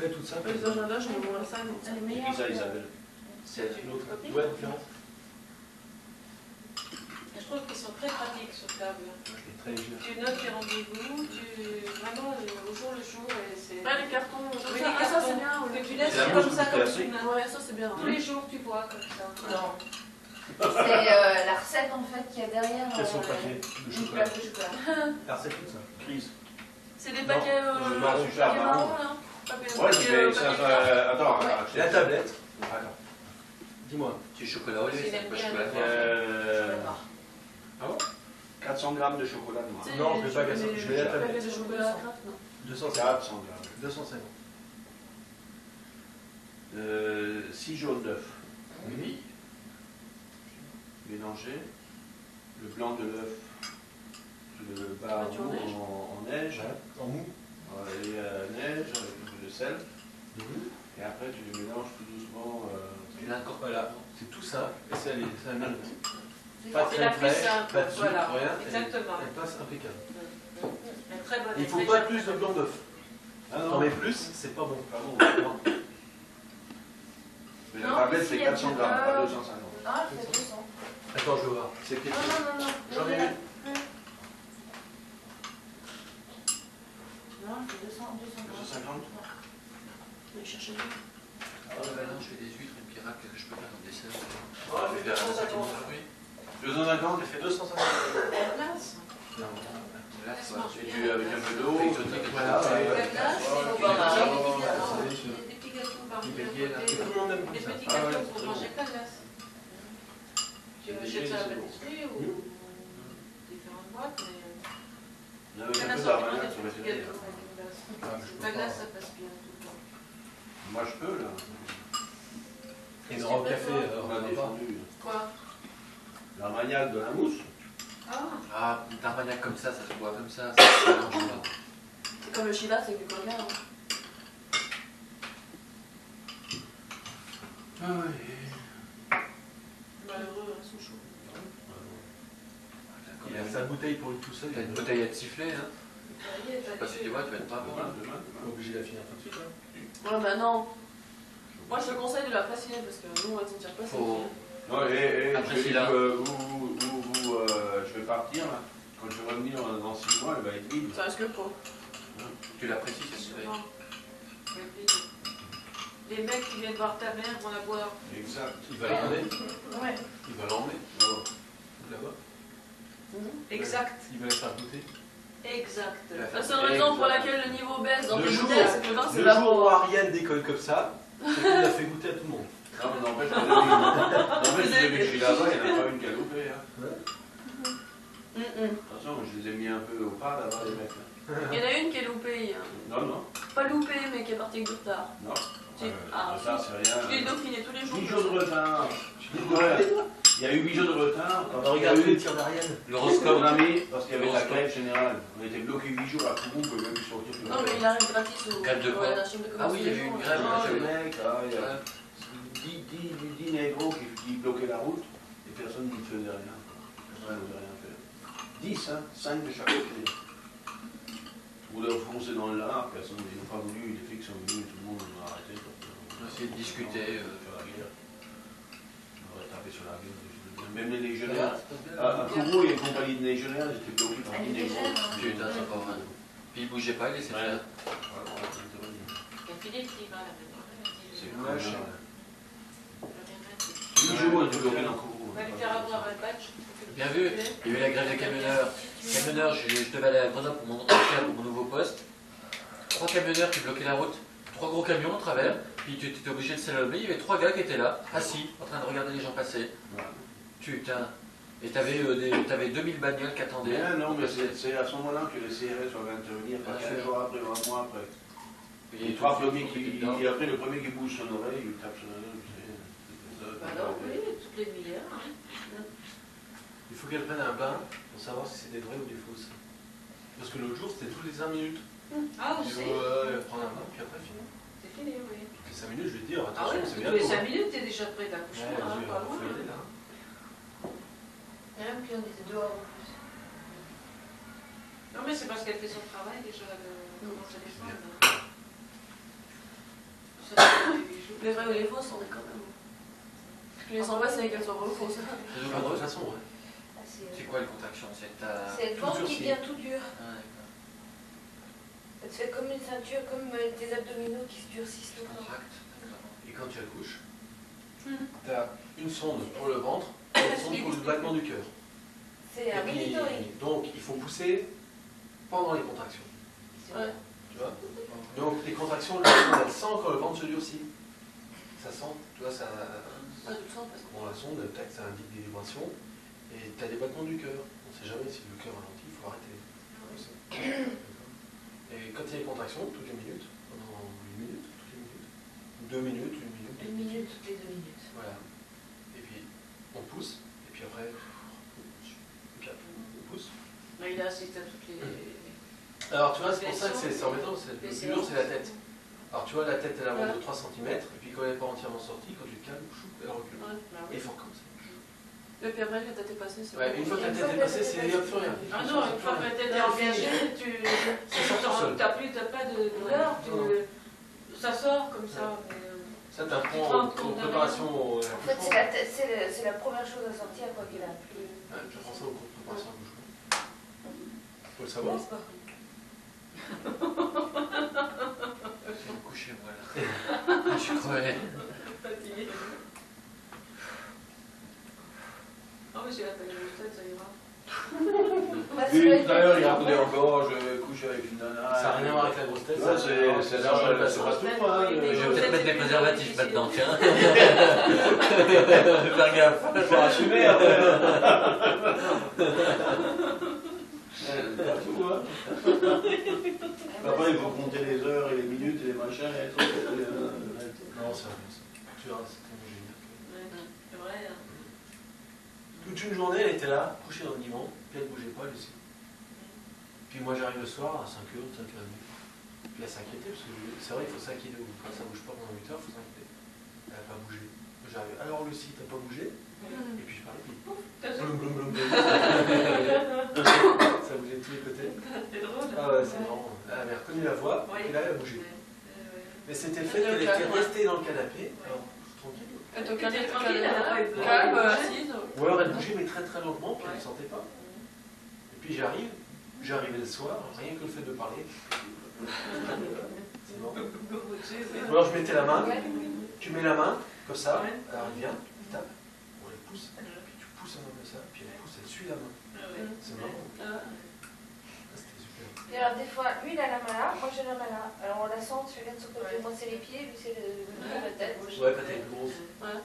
Speaker 4: Fais toute simple.
Speaker 1: Les agendas, je me vois ça, mais elle est
Speaker 5: Et
Speaker 1: meilleure.
Speaker 5: puis ça, Isabelle.
Speaker 3: C'est une autre copine.
Speaker 4: Ouais, différente.
Speaker 3: Je trouve qu'ils sont très pratiques sur table.
Speaker 4: Très léger.
Speaker 3: Tu notes tes rendez-vous, vraiment au jour le jour, et c'est...
Speaker 1: Ouais, les cartons.
Speaker 3: Oui,
Speaker 1: Ça,
Speaker 3: les
Speaker 1: ça
Speaker 3: cartons.
Speaker 1: c'est bien.
Speaker 3: Que
Speaker 1: Oui.
Speaker 3: tu laisses
Speaker 5: C'est la
Speaker 3: comme
Speaker 5: bouffe
Speaker 3: ça,
Speaker 5: que tu
Speaker 3: comme
Speaker 5: fais
Speaker 3: tu n'as.
Speaker 1: Ouais, ça c'est bien.
Speaker 3: Tous les jours, tu bois comme ça.
Speaker 6: Non. C'est la recette en fait qu'il y a derrière.
Speaker 4: Quels sont paquets de
Speaker 6: Une
Speaker 4: chocolat?
Speaker 6: plaque de chocolat.
Speaker 4: La recette toute ça.
Speaker 5: Crise.
Speaker 1: C'est des paquets.
Speaker 5: non,
Speaker 1: Paquets
Speaker 5: super marron.
Speaker 1: marron là. Paquets-
Speaker 5: Ouais,
Speaker 1: paquets,
Speaker 5: mais ça
Speaker 1: paquets
Speaker 5: va.
Speaker 1: blancs.
Speaker 5: Attends,
Speaker 6: Ouais.
Speaker 4: Et la tablette.
Speaker 5: Attends.
Speaker 4: Dis-moi.
Speaker 2: Tu es chocolat au lait,
Speaker 3: C'est
Speaker 2: c'est
Speaker 3: la
Speaker 2: pas
Speaker 3: mienne.
Speaker 2: chocolat.
Speaker 5: 400 grammes de chocolat noir.
Speaker 1: Tu sais,
Speaker 4: Non, je vais pas
Speaker 1: les-
Speaker 4: casser.
Speaker 1: les-
Speaker 4: Je vais la
Speaker 1: les
Speaker 4: tablette.
Speaker 1: paquets de chocolat à craft, non.
Speaker 4: 250.
Speaker 5: 400 grammes.
Speaker 4: 250.
Speaker 5: 6 jaunes d'œufs.
Speaker 2: Oui.
Speaker 5: Mélanger. Le blanc de l'œuf, je le bats en neige.
Speaker 4: En mou.
Speaker 5: Et neige avec un peu de sel. Et après, tu les mélanges tout doucement.
Speaker 2: Tu l'incorpores.
Speaker 4: Voilà, c'est tout ça. Et ça, ça amène.
Speaker 3: C'est
Speaker 4: Pas
Speaker 3: la
Speaker 4: très
Speaker 3: plus
Speaker 4: fraîche,
Speaker 3: simple.
Speaker 4: pas de sucre,
Speaker 3: Voilà,
Speaker 4: rien.
Speaker 3: exactement.
Speaker 4: Elle passe impeccable.
Speaker 3: Mais très bonne.
Speaker 4: Il ne faut pas plus de blanc d'œuf.
Speaker 5: Ah
Speaker 4: T'en
Speaker 5: non,
Speaker 4: mets plus, c'est pas bon.
Speaker 5: mais la
Speaker 6: Non,
Speaker 5: tablette
Speaker 6: ici,
Speaker 5: c'est
Speaker 6: il y a
Speaker 5: 400
Speaker 6: du
Speaker 5: grammes, pas
Speaker 6: beurre.
Speaker 5: 250.
Speaker 6: Ah, c'est 200.
Speaker 4: Attends, je veux voir. C'est
Speaker 6: Non,
Speaker 4: quelque chose.
Speaker 6: non, non, non.
Speaker 4: J'en ai une.
Speaker 6: Non, c'est 200,
Speaker 5: 250.
Speaker 1: Je vais chercher le
Speaker 2: Ah bah non, je fais des huîtres, une piraque que je peux faire comme dessert.
Speaker 4: Ah,
Speaker 2: Je vais faire un dessert oui.
Speaker 5: 250,
Speaker 4: Elle fait 250.
Speaker 3: La glace.
Speaker 2: Non, là, c'est pas.
Speaker 5: et tu avec un peu d'eau.
Speaker 2: Exotique,
Speaker 5: Voilà,
Speaker 2: ouais.
Speaker 3: La glace,
Speaker 1: Oh,
Speaker 3: c'est
Speaker 1: bah,
Speaker 3: des petits gâteaux par
Speaker 2: Du bélier, là.
Speaker 4: Et tout le monde aime
Speaker 3: Des
Speaker 4: ça.
Speaker 3: petits
Speaker 5: Ah ouais,
Speaker 3: gâteaux pour
Speaker 5: c'est
Speaker 3: manger avec la glace. Tu achètes ça à la pâtisserie ou différentes boîtes, mais
Speaker 5: Il y avait
Speaker 3: un
Speaker 5: un peu
Speaker 3: assortiment
Speaker 5: d'armagnac
Speaker 3: des
Speaker 5: sur les
Speaker 3: petits
Speaker 5: télés.
Speaker 3: gâteaux avec la glace.
Speaker 4: Ah, mais je peux
Speaker 3: La
Speaker 4: pas.
Speaker 3: glace, ça passe bien tout le temps.
Speaker 5: Moi je peux là.
Speaker 4: Et une robe café, alors,
Speaker 5: On a
Speaker 4: on va pas.
Speaker 5: défendu.
Speaker 3: Quoi?
Speaker 5: L'armagnac de la mousse.
Speaker 3: Ah,
Speaker 2: Ah, une armagnac comme ça se boit comme ça se mélange pas.
Speaker 1: C'est comme le Shiva, c'est du coca. Hein.
Speaker 5: Ah ouais.
Speaker 1: Malheureux, ils sont chauds.
Speaker 4: Il a sa bouteille pour lui tout seul.
Speaker 2: T'as une bouteille à te siffler, hein.
Speaker 1: Ça y est,
Speaker 2: Je sais pas si tu vois, tu vas être pas bon.
Speaker 5: Demain, demain,
Speaker 4: On est
Speaker 5: demain.
Speaker 4: obligé de la finir tout de suite. Hein.
Speaker 1: Ouais, bah non. Moi, je te conseille de la préciser parce que nous, on va te sentir pas.
Speaker 2: Faut-
Speaker 5: Non,
Speaker 2: Après,
Speaker 5: je
Speaker 2: si
Speaker 5: vais
Speaker 2: là-
Speaker 5: je vais partir là. Quand je vais revenir dans 6 mois, elle va être vide.
Speaker 1: Ça risque pas.
Speaker 2: Tu l'apprécies, c'est vrai.
Speaker 3: les mecs qui viennent voir ta mère vont la boire.
Speaker 5: Exact.
Speaker 4: Il va l'emmener.
Speaker 1: Ouais.
Speaker 4: Il va l'emmener.
Speaker 5: Oh.
Speaker 4: Là-bas.
Speaker 3: Exact.
Speaker 4: Il va la faire goûter.
Speaker 3: Exact.
Speaker 1: La seule raison pour laquelle le niveau baisse dans
Speaker 4: Le
Speaker 1: tes
Speaker 4: jour-
Speaker 1: bouteilles, c'est que le vin, c'est
Speaker 4: Le
Speaker 1: pas
Speaker 4: jour où
Speaker 1: bon.
Speaker 4: Ariane décolle comme ça, c'est qu'il l'a fait goûter à tout le monde.
Speaker 5: Non, mais n'empêche, depuis que je suis là-bas, il n'y en a pas une qui a loupé. Hein. Attention, je les ai mis un peu au pas là-bas, les mecs. Là.
Speaker 1: Il y en a une qui est loupée.
Speaker 5: Non, non,
Speaker 1: Pas loupée, mais qui est partie avec du retard.
Speaker 5: non.
Speaker 1: Si. Ah,
Speaker 5: Ça, c'est rien.
Speaker 1: Je l'ai dauphiné tous les jours.
Speaker 5: 8 jours de retard. Ouais. Il y a eu 8 jours de retard.
Speaker 4: On regarde les tirs d'Ariane.
Speaker 5: L'horoscope, on a mis, parce qu'il y avait la grève générale. On était bloqué 8 jours à Kourou, on ne pouvait même plus sortir.
Speaker 1: Non, mais il arrive gratis au
Speaker 2: Grève de quoi?
Speaker 1: rachis de commerce.
Speaker 2: Ah oui, il y avait eu une grève,
Speaker 5: Ah,
Speaker 2: j'avais-
Speaker 5: le mec, il y a 10 négros qui bloquaient la route et personne ne faisait rien. Personne ne faisait rien faire. 10, hein, 5 de chaque côté. On voulait foncer dans le lard, personne n'ont pas voulu, les flics sont venus, tout le monde a arrêté.
Speaker 2: On a essayé de discuter.
Speaker 5: Sur la guerre. On aurait tapé sur la guerre. Même les légionnaires. À Kourou, il y a une compagnie de légionnaires, ils étaient bloqués par 10 négros.
Speaker 2: Putain, c'est pas vrai. Puis il bougeait pas, il laissait faire.
Speaker 3: Il y a Philippe qui va là-dedans.
Speaker 5: C'est
Speaker 3: Il
Speaker 5: moche.
Speaker 3: va
Speaker 5: 10 jours, ils étaient bloqués dans Kourou.
Speaker 3: lui faire avoir un badge.
Speaker 2: Bien vu, il y a eu la grève des camionneurs. Camionneurs, je devais aller à Grenoble pour mon entretien, pour mon nouveau poste. 3 camionneurs qui bloquaient la route. 3 gros camions au travers. Puis tu étais obligé de s'élever. Il y avait 3 gars qui étaient là, assis, en train de regarder les gens passer. Putain. Et t'avais 2000 bagnoles qui attendaient.
Speaker 5: Mais non, mais c'est à ce moment-là que les CRS va intervenir, pas 15 jours après ou un mois après.
Speaker 2: Et
Speaker 5: Les 3 premiers qui. Et après, le premier qui bouge son oreille, il tape son oreille.
Speaker 3: Bah non, oui, toutes les demi-heures.
Speaker 4: Il faut qu'elle prenne un bain pour savoir si c'est des vraies ou des fausses. Parce que l'autre jour, c'était toutes les 5 minutes.
Speaker 3: Ah,
Speaker 4: Il
Speaker 3: aussi.
Speaker 4: faut prendre un bain, puis après finir.
Speaker 3: C'est fini, oui.
Speaker 4: Toutes les 5 minutes, je vais te dire,
Speaker 3: Ah oui,
Speaker 4: attention,
Speaker 3: parce
Speaker 4: c'est
Speaker 3: que
Speaker 4: bien.
Speaker 3: tous les 5 minutes, t'es déjà prêt
Speaker 4: Ouais,
Speaker 3: d'accouchement, hein, pas
Speaker 4: faut y
Speaker 3: loin.
Speaker 4: aller là.
Speaker 6: Il y en a qui en étaient dehors en plus.
Speaker 3: Non, mais c'est parce qu'elle fait son travail déjà de commencer les femmes.
Speaker 1: Les vraies ou les fausses, on est quand même. Je les envoie, c'est qu'elles soient vraies ou fausses.
Speaker 2: C'est
Speaker 4: De toute façon, ouais.
Speaker 6: Ah,
Speaker 2: C'est quoi les contractions? C'est ta.
Speaker 6: C'est le ventre qui devient tout dur.
Speaker 2: Ah, d'accord.
Speaker 6: Ça te fait comme une ceinture, comme tes abdominaux qui se durcissent tout le temps.
Speaker 2: Contracte. D'accord.
Speaker 4: Et quand tu accouches, tu as une sonde pour le ventre et une sonde pour le battement du cœur.
Speaker 6: C'est un
Speaker 4: Et puis,
Speaker 6: monitoring.
Speaker 4: donc, il faut pousser pendant les contractions.
Speaker 1: Ouais.
Speaker 4: Tu vois? Donc, les contractions, la sonde, elle sent quand le ventre se durcit. Ça sent, tu vois, ça.
Speaker 1: Ouais, du sang, parce que.
Speaker 4: Bon, la sonde, tac, ça indique des vibrations. Et tu as des battements du cœur. On ne sait jamais si le cœur ralentit, il faut arrêter. Et quand il y a des contractions, toutes les minutes, pendant 8 minutes, toutes les minutes, 2 minutes, 1 minute.
Speaker 6: 1 minute toutes les 2 minutes.
Speaker 4: Voilà. Et puis on pousse, et puis après, on pousse.
Speaker 7: Mais il a assisté à toutes les.
Speaker 4: Alors tu vois, c'est pour ça que c'est embêtant, le
Speaker 7: Les
Speaker 4: plus dur c'est la tête.
Speaker 1: Ouais.
Speaker 4: Alors tu vois, la tête elle avance de 3 cm, et puis quand elle n'est pas entièrement sortie, quand tu te calmes, chou, elle recule.
Speaker 1: Ouais.
Speaker 4: Et il faut comme ça.
Speaker 1: Et puis après, la tête est passée, c'est
Speaker 4: Ouais, une fois que la tête est passée, c'est hop, plus rien.
Speaker 7: Ah non, une fois que la tête est engagée, tu n'as pas de douleur, ça sort comme ça. Mais,
Speaker 4: Ça t'apprends en préparation au.
Speaker 6: En fait, c'est la première chose à sortir, quoi qu'il a.
Speaker 4: Ouais, tu apprends ça au cours de préparation au bouchon. Faut le savoir.
Speaker 6: N'est-ce pas?
Speaker 2: Je vais me coucher, moi là. Je suis crevé.
Speaker 7: fatigué. Ah oui, j'ai la taille de tête, ça ira.
Speaker 5: Lui, tout à l'heure, il racontait encore, je couche avec une nana.
Speaker 4: Ça n'a rien à voir avec la grosse tête.
Speaker 5: Ça, c'est large, c'est pas tout.
Speaker 2: Je vais peut-être mettre des préservatifs maintenant, tiens. Je vais faire gaffe.
Speaker 5: Il faut assumer après. Pas tout, hein. Après, il faut compter les heures et les minutes et les machins et les trucs.
Speaker 4: Non, c'est rien. Tu verras, c'est tellement génial.
Speaker 7: C'est vrai. Hein.
Speaker 4: Toute une journée, elle était là, couchée dans le divan, puis elle ne bougeait pas, elle aussi. Puis moi, j'arrive le soir à 5h, 5h30. Puis elle s'inquiétait, parce que c'est vrai, il faut s'inquiéter. Quand ça ne bouge pas pendant 8 heures, il faut s'inquiéter. Elle n'a pas bougé. J'arrive, alors Lucie, t'as pas bougé? Et puis je parlais, puis pouf, bloum, bloum, bloum, bloum. Ça bougeait de tous les côtés.
Speaker 7: C'est drôle.
Speaker 4: Ah ouais, c'est marrant. Elle avait reconnu la voix, et là, elle a bougé. Mais c'était le fait qu'elle était restée dans le canapé, alors, tranquille.
Speaker 1: Elle te
Speaker 7: T'es
Speaker 1: calme,
Speaker 7: tranquille,
Speaker 1: calme, assise.
Speaker 4: Ou alors elle bougeait, mais très très lentement, puis elle ne sentait pas. Et puis j'arrivais le soir, rien que le fait de parler. C'est marrant. Ou alors je mettais la main, tu mets la main, comme ça, alors elle vient, elle tape, on elle pousse, puis tu pousses la main comme ça, puis elle pousse, elle suit la main. C'est marrant. C'était super.
Speaker 6: Et alors, des fois, lui, il a la main là, moi j'ai la main là. Alors, on la sent, chacun de son côté. Moi, c'est les pieds, lui, c'est la tête.
Speaker 4: Ouais, quand elle est grosse.
Speaker 1: Ouais.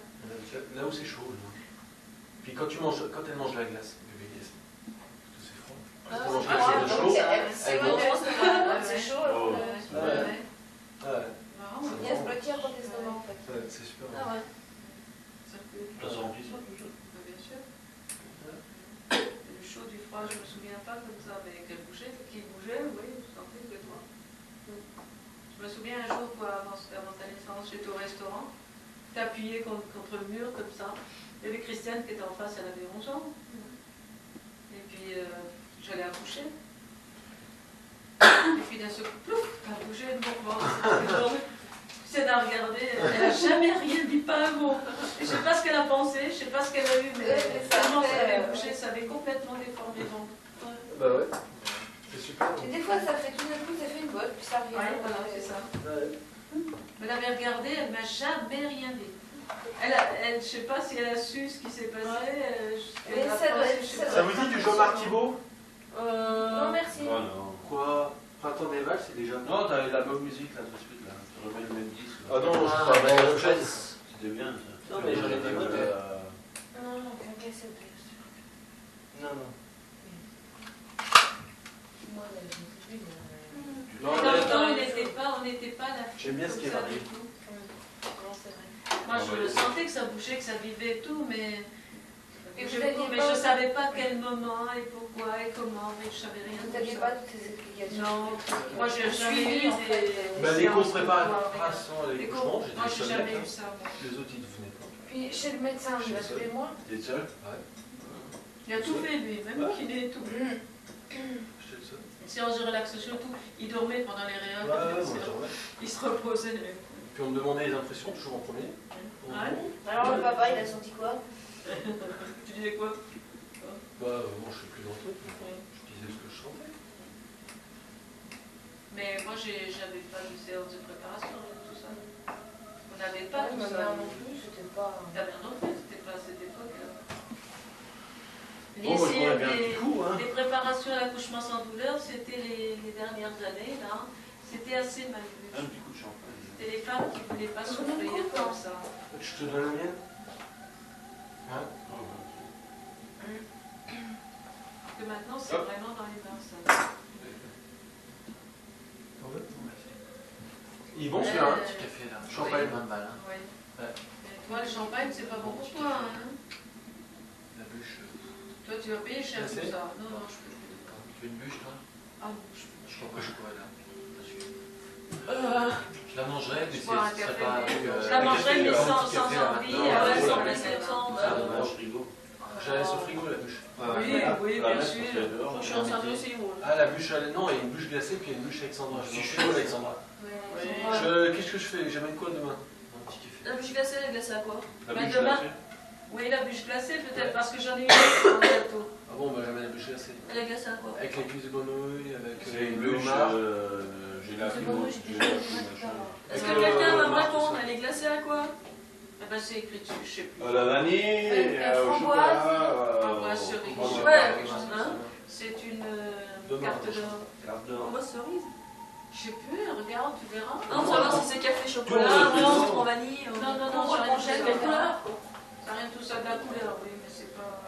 Speaker 4: Là où c'est chaud. Là. Puis quand elle mange la glace, bébé glace, parce que c'est froid. Quand elle mange quelque chose de chaud,
Speaker 6: C'est
Speaker 4: elle mange.
Speaker 6: c'est chaud.
Speaker 5: Oh.
Speaker 4: Ouais.
Speaker 6: Il y a ce bloqueur dans l'estomac, en fait.
Speaker 4: Ouais, c'est super.
Speaker 1: Ah ouais.
Speaker 5: Ça sent ça, tout ça.
Speaker 7: Bien sûr. Du chaud, du froid, je me souviens pas comme ça, mais qu'elle bougeait, qu'il bougeait, oui, je sentais que toi. Je me souviens un jour, quoi, avant ta naissance, j'étais au restaurant, t'es appuyé contre le mur comme ça. Il y avait Christiane qui était en face, elle avait 11 ans. Et puis j'allais accoucher. Et puis d'un seul coup, plouf, t'as bougé de mon ventre. Christiane a regardé, elle n'a jamais rien dit, pas un mot. Et je sais pas ce qu'elle a pensé, je sais pas ce qu'elle a eu, mais tellement ça avait bougé, ça avait complètement déformé donc.
Speaker 4: Bah ouais, c'est super.
Speaker 6: Et des fois, ça fait tout d'un coup, ça fait une botte, puis ça revient.
Speaker 7: Ouais, voilà, c'est ça.
Speaker 4: Ouais.
Speaker 7: Elle avait regardé, elle m'a jamais rien dit. Je sais pas si elle a su ce qui s'est passé.
Speaker 6: Mais ça doit être-
Speaker 4: Ça vous dit du Jean-Marc Thibault?
Speaker 6: Non, merci.
Speaker 5: Oh non.
Speaker 4: Quoi? Printemps des Vaches, c'est déjà.
Speaker 5: Non, t'as la bonne musique là tout de suite là. Tu remets le même disque.
Speaker 4: Ah non, je
Speaker 2: Ah,
Speaker 4: crois
Speaker 2: ouais,
Speaker 4: pas.
Speaker 5: C'était bien ça.
Speaker 4: Non, mais j'en ai des bonnes.
Speaker 6: Non, non, aucun casse bien sûr.
Speaker 4: Non, non.
Speaker 6: Moi, la musique,
Speaker 4: Non,
Speaker 7: Dans le temps, on n'était pas là.
Speaker 4: J'aime bien ce qui est
Speaker 7: comme ça
Speaker 4: varié.
Speaker 7: du tout.
Speaker 6: non, c'est vrai.
Speaker 7: Moi, je sentais que ça bougeait, que ça vivait et tout, mais.
Speaker 6: Et vous
Speaker 7: je
Speaker 6: aviez
Speaker 7: mais
Speaker 6: pas-
Speaker 7: je savais pas à quel moment et pourquoi et comment, mais je savais rien
Speaker 6: Vous
Speaker 7: de
Speaker 6: n'aviez
Speaker 7: tout
Speaker 6: pas
Speaker 7: ça.
Speaker 6: toutes ces explications.
Speaker 7: Non, moi j'ai
Speaker 6: Suivi,
Speaker 7: jamais eu
Speaker 6: en fait.
Speaker 4: Bah, les cours de préparation à
Speaker 7: Des
Speaker 4: l'accouchement,
Speaker 7: cours.
Speaker 4: j'étais
Speaker 7: Moi,
Speaker 4: le
Speaker 7: j'ai
Speaker 4: seul
Speaker 7: jamais
Speaker 4: mec,
Speaker 7: eu ça. moi.
Speaker 4: Les autres, ils ne venaient pas.
Speaker 6: Puis chez le médecin, il va tous les mois.
Speaker 5: T'es seul?
Speaker 7: Il a tout fait, lui, même kiné et tout.
Speaker 4: J'étais le seul.
Speaker 7: Séance de relaxation, tout. Il dormait pendant les réels.
Speaker 4: Ouais, moi, j'en ai.
Speaker 7: Il se reposait.
Speaker 4: Puis on me demandait les impressions, toujours en premier.
Speaker 7: Ouais.
Speaker 6: Alors, le papa, il a senti quoi?
Speaker 7: Tu disais quoi?
Speaker 4: Bah, moi, je suis plus dans le truc, mais je disais ce que je sentais.
Speaker 7: Mais moi, j'avais pas de séance de préparation, tout ça. On n'avait pas
Speaker 6: Ouais,
Speaker 7: tout
Speaker 6: ma
Speaker 7: ça.
Speaker 6: mère non plus, c'était pas.
Speaker 7: Ta mère non plus, c'était pas à cette époque.
Speaker 5: Bon, moi, je prendrais bien un petit coup, hein.
Speaker 7: Les préparations à l'accouchement sans douleur, c'était les dernières années, là. C'était assez mal vu.
Speaker 5: Un petit coup de champagne.
Speaker 7: C'était les femmes qui ne voulaient pas souffrir comme ça.
Speaker 4: Je te donne la mienne. Hein?
Speaker 7: Que maintenant, c'est
Speaker 5: Hop.
Speaker 7: vraiment dans les mœurs, ça.
Speaker 4: Ils vont se faire un petit café.
Speaker 2: café là.
Speaker 4: Champagne.
Speaker 2: 20 balles. Hein.
Speaker 7: Oui.
Speaker 2: Ouais.
Speaker 7: Mais toi, le champagne, c'est pas bon pour toi. Hein.
Speaker 2: La bûche.
Speaker 7: Toi, tu vas payer cher pour ça. Non, non, je peux plus.
Speaker 2: Tu veux une bûche toi?
Speaker 7: Ah non, je peux
Speaker 2: Je crois pas que je pourrais là. Je la mangerais, mais ce
Speaker 7: bois un
Speaker 2: serait
Speaker 7: café,
Speaker 2: pas.
Speaker 7: mais-
Speaker 1: Je la mangerais, mais sans
Speaker 2: petit café, là,
Speaker 1: envie,
Speaker 2: maintenant.
Speaker 1: ouais, sans
Speaker 5: Ouais,
Speaker 1: plaisir, sans.
Speaker 5: Ça, dommage, frigo.
Speaker 4: Je la laisse au frigo la bûche.
Speaker 7: Oui, oui,
Speaker 5: La
Speaker 7: bien
Speaker 5: mettre,
Speaker 7: sûr.
Speaker 5: parce qu'elle est dehors.
Speaker 1: Je suis enceinte aussi, moi.
Speaker 4: Ah, la bûche, non, il y a une bûche glacée puis il y a une bûche Alexandra. Je suis chaud Alexandra. Qu'est-ce que je fais? J'amène quoi demain?
Speaker 2: Un petit café.
Speaker 1: La bûche glacée, elle est glacée à quoi?
Speaker 5: La
Speaker 7: Mais
Speaker 5: bûche
Speaker 7: demain-
Speaker 5: glacée.
Speaker 7: Oui, la bûche glacée, peut-être, parce que j'en ai une autre dans le gâteau.
Speaker 4: Ah bon, bah j'amène la bûche glacée.
Speaker 1: Elle est glacée à quoi?
Speaker 4: Avec les cuisses de grenouille, avec
Speaker 5: C'est une
Speaker 4: le
Speaker 5: bûche,
Speaker 4: homard.
Speaker 5: j'ai la
Speaker 6: C'est
Speaker 5: fille,
Speaker 6: bon,
Speaker 5: moi,
Speaker 6: j'ai
Speaker 5: j'ai
Speaker 6: déjà
Speaker 5: la
Speaker 6: vu
Speaker 5: fille,
Speaker 6: ça.
Speaker 5: machin.
Speaker 1: Est-ce
Speaker 4: Avec
Speaker 1: que quelqu'un va me
Speaker 4: homard, tout
Speaker 1: répondre?
Speaker 4: ça.
Speaker 1: Elle est glacée à quoi?
Speaker 7: Eh ben, c'est écrit dessus, je sais plus.
Speaker 5: La vanille, au
Speaker 6: framboise.
Speaker 5: chocolat,
Speaker 7: Framboise cerise.
Speaker 5: framboise.
Speaker 1: Ouais, hein?
Speaker 7: C'est une
Speaker 4: Demain,
Speaker 7: carte
Speaker 4: je-
Speaker 7: d'or.
Speaker 5: Carte d'or.
Speaker 1: Framboise cerise?
Speaker 7: Je sais plus, regarde, tu verras.
Speaker 1: Non, pour savoir si c'est café chocolat,
Speaker 5: Tout,
Speaker 1: rose,
Speaker 5: tout.
Speaker 1: en vanille.
Speaker 7: Non, non, non,
Speaker 1: on
Speaker 7: ça rien de
Speaker 1: congèle
Speaker 7: ça.
Speaker 1: les couleurs.
Speaker 7: Ça rien de tout ça de la couleur, oui, mais c'est pas.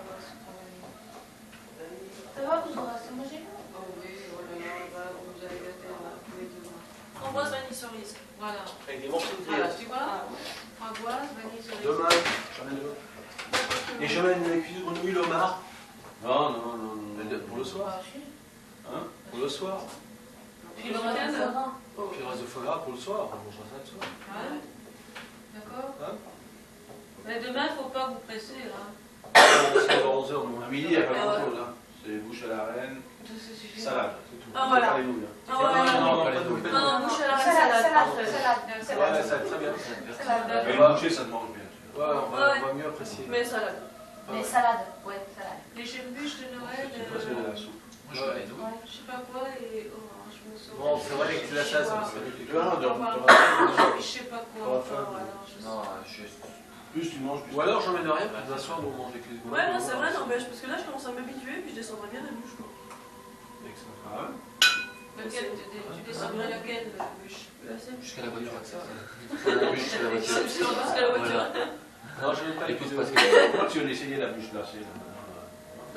Speaker 6: Ça va, vous aurez assez mangé?
Speaker 7: Oh oui, oh là là, vous allez gâter là, tous les deux.
Speaker 1: Framboise, vanille, cerise.
Speaker 7: Voilà.
Speaker 4: Avec des morceaux de
Speaker 7: Voilà,
Speaker 4: grillade.
Speaker 7: tu vois, framboise, vanille, cerise.
Speaker 4: Demain, j'emmène demain. Et j'emmène la cuisse de grenouille, le homard.
Speaker 5: Non, non, non, non.
Speaker 4: Pour le soir.
Speaker 5: Hein?
Speaker 4: Pour le soir.
Speaker 7: Puis le week-end.
Speaker 4: Puis le reste de foie gras pour le soir. On mangera ça le soir.
Speaker 7: Ouais. D'accord.
Speaker 4: Hein?
Speaker 7: Mais demain, il ne faut pas vous presser, là.
Speaker 4: C'est à 11h, moi.
Speaker 5: À midi, il n'y a pas grand-chose. Hein. C'est bouche à la reine,
Speaker 7: Ça suffit.
Speaker 5: salade.
Speaker 4: C'est tout.
Speaker 1: Ah, voilà.
Speaker 5: Pas les nouilles. Hein.
Speaker 1: Ah, ouais, ouais,
Speaker 4: Non,
Speaker 1: ouais.
Speaker 4: pas de nouvelles.
Speaker 1: Non, bouche à la reine,
Speaker 6: Salade,
Speaker 1: salade.
Speaker 6: salade, salade,
Speaker 4: Ouais,
Speaker 6: salade.
Speaker 4: ça va très bien.
Speaker 6: Salade.
Speaker 5: Mais les bouchées, ça te mange bien. Tu vois.
Speaker 4: Ouais, on va mieux apprécier.
Speaker 1: Mais salade.
Speaker 6: Mais salade, ouais, salade.
Speaker 7: Les jeunes bûches de Noël,
Speaker 5: C'est presque de la soupe.
Speaker 2: Moi je veux les douilles.
Speaker 7: je sais pas quoi, et orange, mousse.
Speaker 4: Bon, c'est vrai que la chasse, ça me fait
Speaker 5: Non,
Speaker 7: Je sais pas quoi
Speaker 4: Pas
Speaker 7: encore,
Speaker 4: faim.
Speaker 7: alors je sais
Speaker 2: Non,
Speaker 7: pas.
Speaker 5: plus tu manges, plus
Speaker 4: Ou alors j'emmène rien, puis d'un soir, on mange avec les
Speaker 1: Ouais, non, c'est vrai, n'empêche, parce que là, je commence à m'habituer, puis je descendrai bien la bûche, quoi.
Speaker 5: Ah ouais?
Speaker 7: Laquelle, tu descendrais laquelle, la bûche?
Speaker 2: Jusqu'à la voiture, ça. La bûche jusqu'à la voiture.
Speaker 1: Jusqu'à la voiture.
Speaker 4: Non, je n'aime pas les
Speaker 2: Écoute
Speaker 4: cuisses
Speaker 2: pas
Speaker 4: de
Speaker 2: ce
Speaker 4: grenouille.
Speaker 2: que
Speaker 5: Moi, tu as essayé la bûche glacée. Là.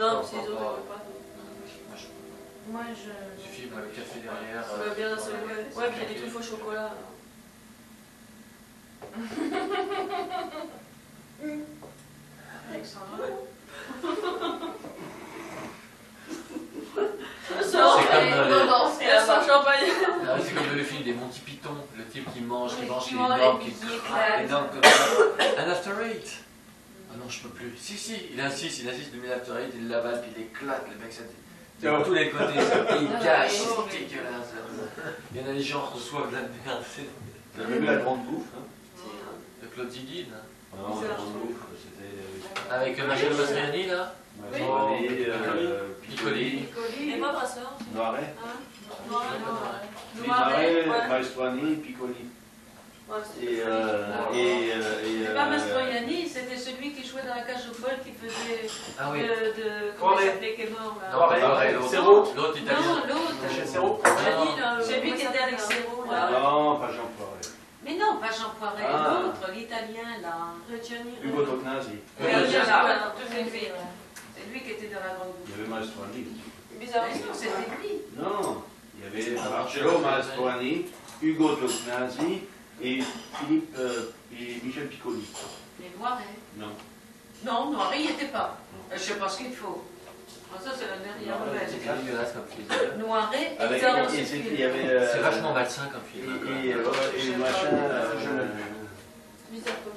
Speaker 1: Non, c'est les autres,
Speaker 2: Moi,
Speaker 1: ils veulent pas.
Speaker 6: Moi,
Speaker 2: il suffit, moi, le café derrière.
Speaker 1: Ouais, bien la seule, ouais. Ouais, puis il y a des trucs au chocolat.
Speaker 7: Alexandra.
Speaker 2: C'est comme dans les-
Speaker 1: Elle sort champagne.
Speaker 2: Ah, c'est comme dans le film des Monty Python, le type qui mange les
Speaker 6: mange
Speaker 2: normes,
Speaker 6: et
Speaker 2: qui
Speaker 6: puis qui
Speaker 2: craque les
Speaker 6: éclate.
Speaker 2: normes comme ça. Un after eight. Ah non, je peux plus. Si, il insiste, il met l'after eight, il l'avale, puis il éclate, le mec, ça de tous les côtés, il gâche, c'est dégueulasse. Il y en a des gens qui reçoivent de la merde.
Speaker 5: Tu avais vu la grande bouffe, hein?
Speaker 2: De Claude Ziguine, hein.
Speaker 5: Ah non, la grande bouffe, c'était
Speaker 2: Avec Michel Mastroianni, là.
Speaker 5: Mazzoni,
Speaker 2: Piccoli.
Speaker 7: Piccoli.
Speaker 1: Et pas brasseur.
Speaker 5: Noiret.
Speaker 1: Noiret,
Speaker 5: Noiret,
Speaker 1: ouais.
Speaker 5: Maestroni, Piccoli.
Speaker 1: Ouais,
Speaker 7: C'est pas Mastroianni, c'était celui qui jouait dans la cage aux folles, qui faisait
Speaker 2: Ah oui.
Speaker 7: comment il s'appelait, qui est mort là.
Speaker 2: Noiret, l'autre.
Speaker 4: Serrault.
Speaker 2: L'autre italien.
Speaker 7: Non, l'autre.
Speaker 4: Chez Serrault.
Speaker 1: Gianni, là,
Speaker 7: C'est lui
Speaker 1: comment
Speaker 7: qui
Speaker 1: ça
Speaker 7: était avec
Speaker 1: s'appelle,
Speaker 7: Serrault,
Speaker 1: là.
Speaker 7: là.
Speaker 5: Non, pas Jean Poiret.
Speaker 7: Mais non, pas Jean Poiret,
Speaker 5: Ah.
Speaker 7: l'autre, l'italien là.
Speaker 1: Gianni.
Speaker 5: Hugo Tocnasi.
Speaker 7: Oui,
Speaker 1: Ouais,
Speaker 7: c'est
Speaker 1: ouais.
Speaker 7: ça, c'est lui. C'est lui qui était dans la grande
Speaker 5: Il
Speaker 7: bouche.
Speaker 5: y avait Maestroni.
Speaker 1: Bizarre.
Speaker 7: Mais non, c'était lui.
Speaker 5: Non, il y avait Marcello Maestroni, Hugo Tocnasi et Philippe et Michel Piccoli.
Speaker 7: Les Noiret.
Speaker 5: Non.
Speaker 7: Non, Noiret, il n'y était pas. Je sais pas ce qu'il faut. Ah, ça, c'est la dernière
Speaker 2: C'est
Speaker 7: nouvelle.
Speaker 2: dégueulace comme film.
Speaker 7: Noiret,
Speaker 5: Avec,
Speaker 7: était dans ce
Speaker 5: il
Speaker 7: film.
Speaker 5: y avait.
Speaker 2: C'est vachement malsain comme film.
Speaker 5: Et machin,
Speaker 1: Bizarre, quoi.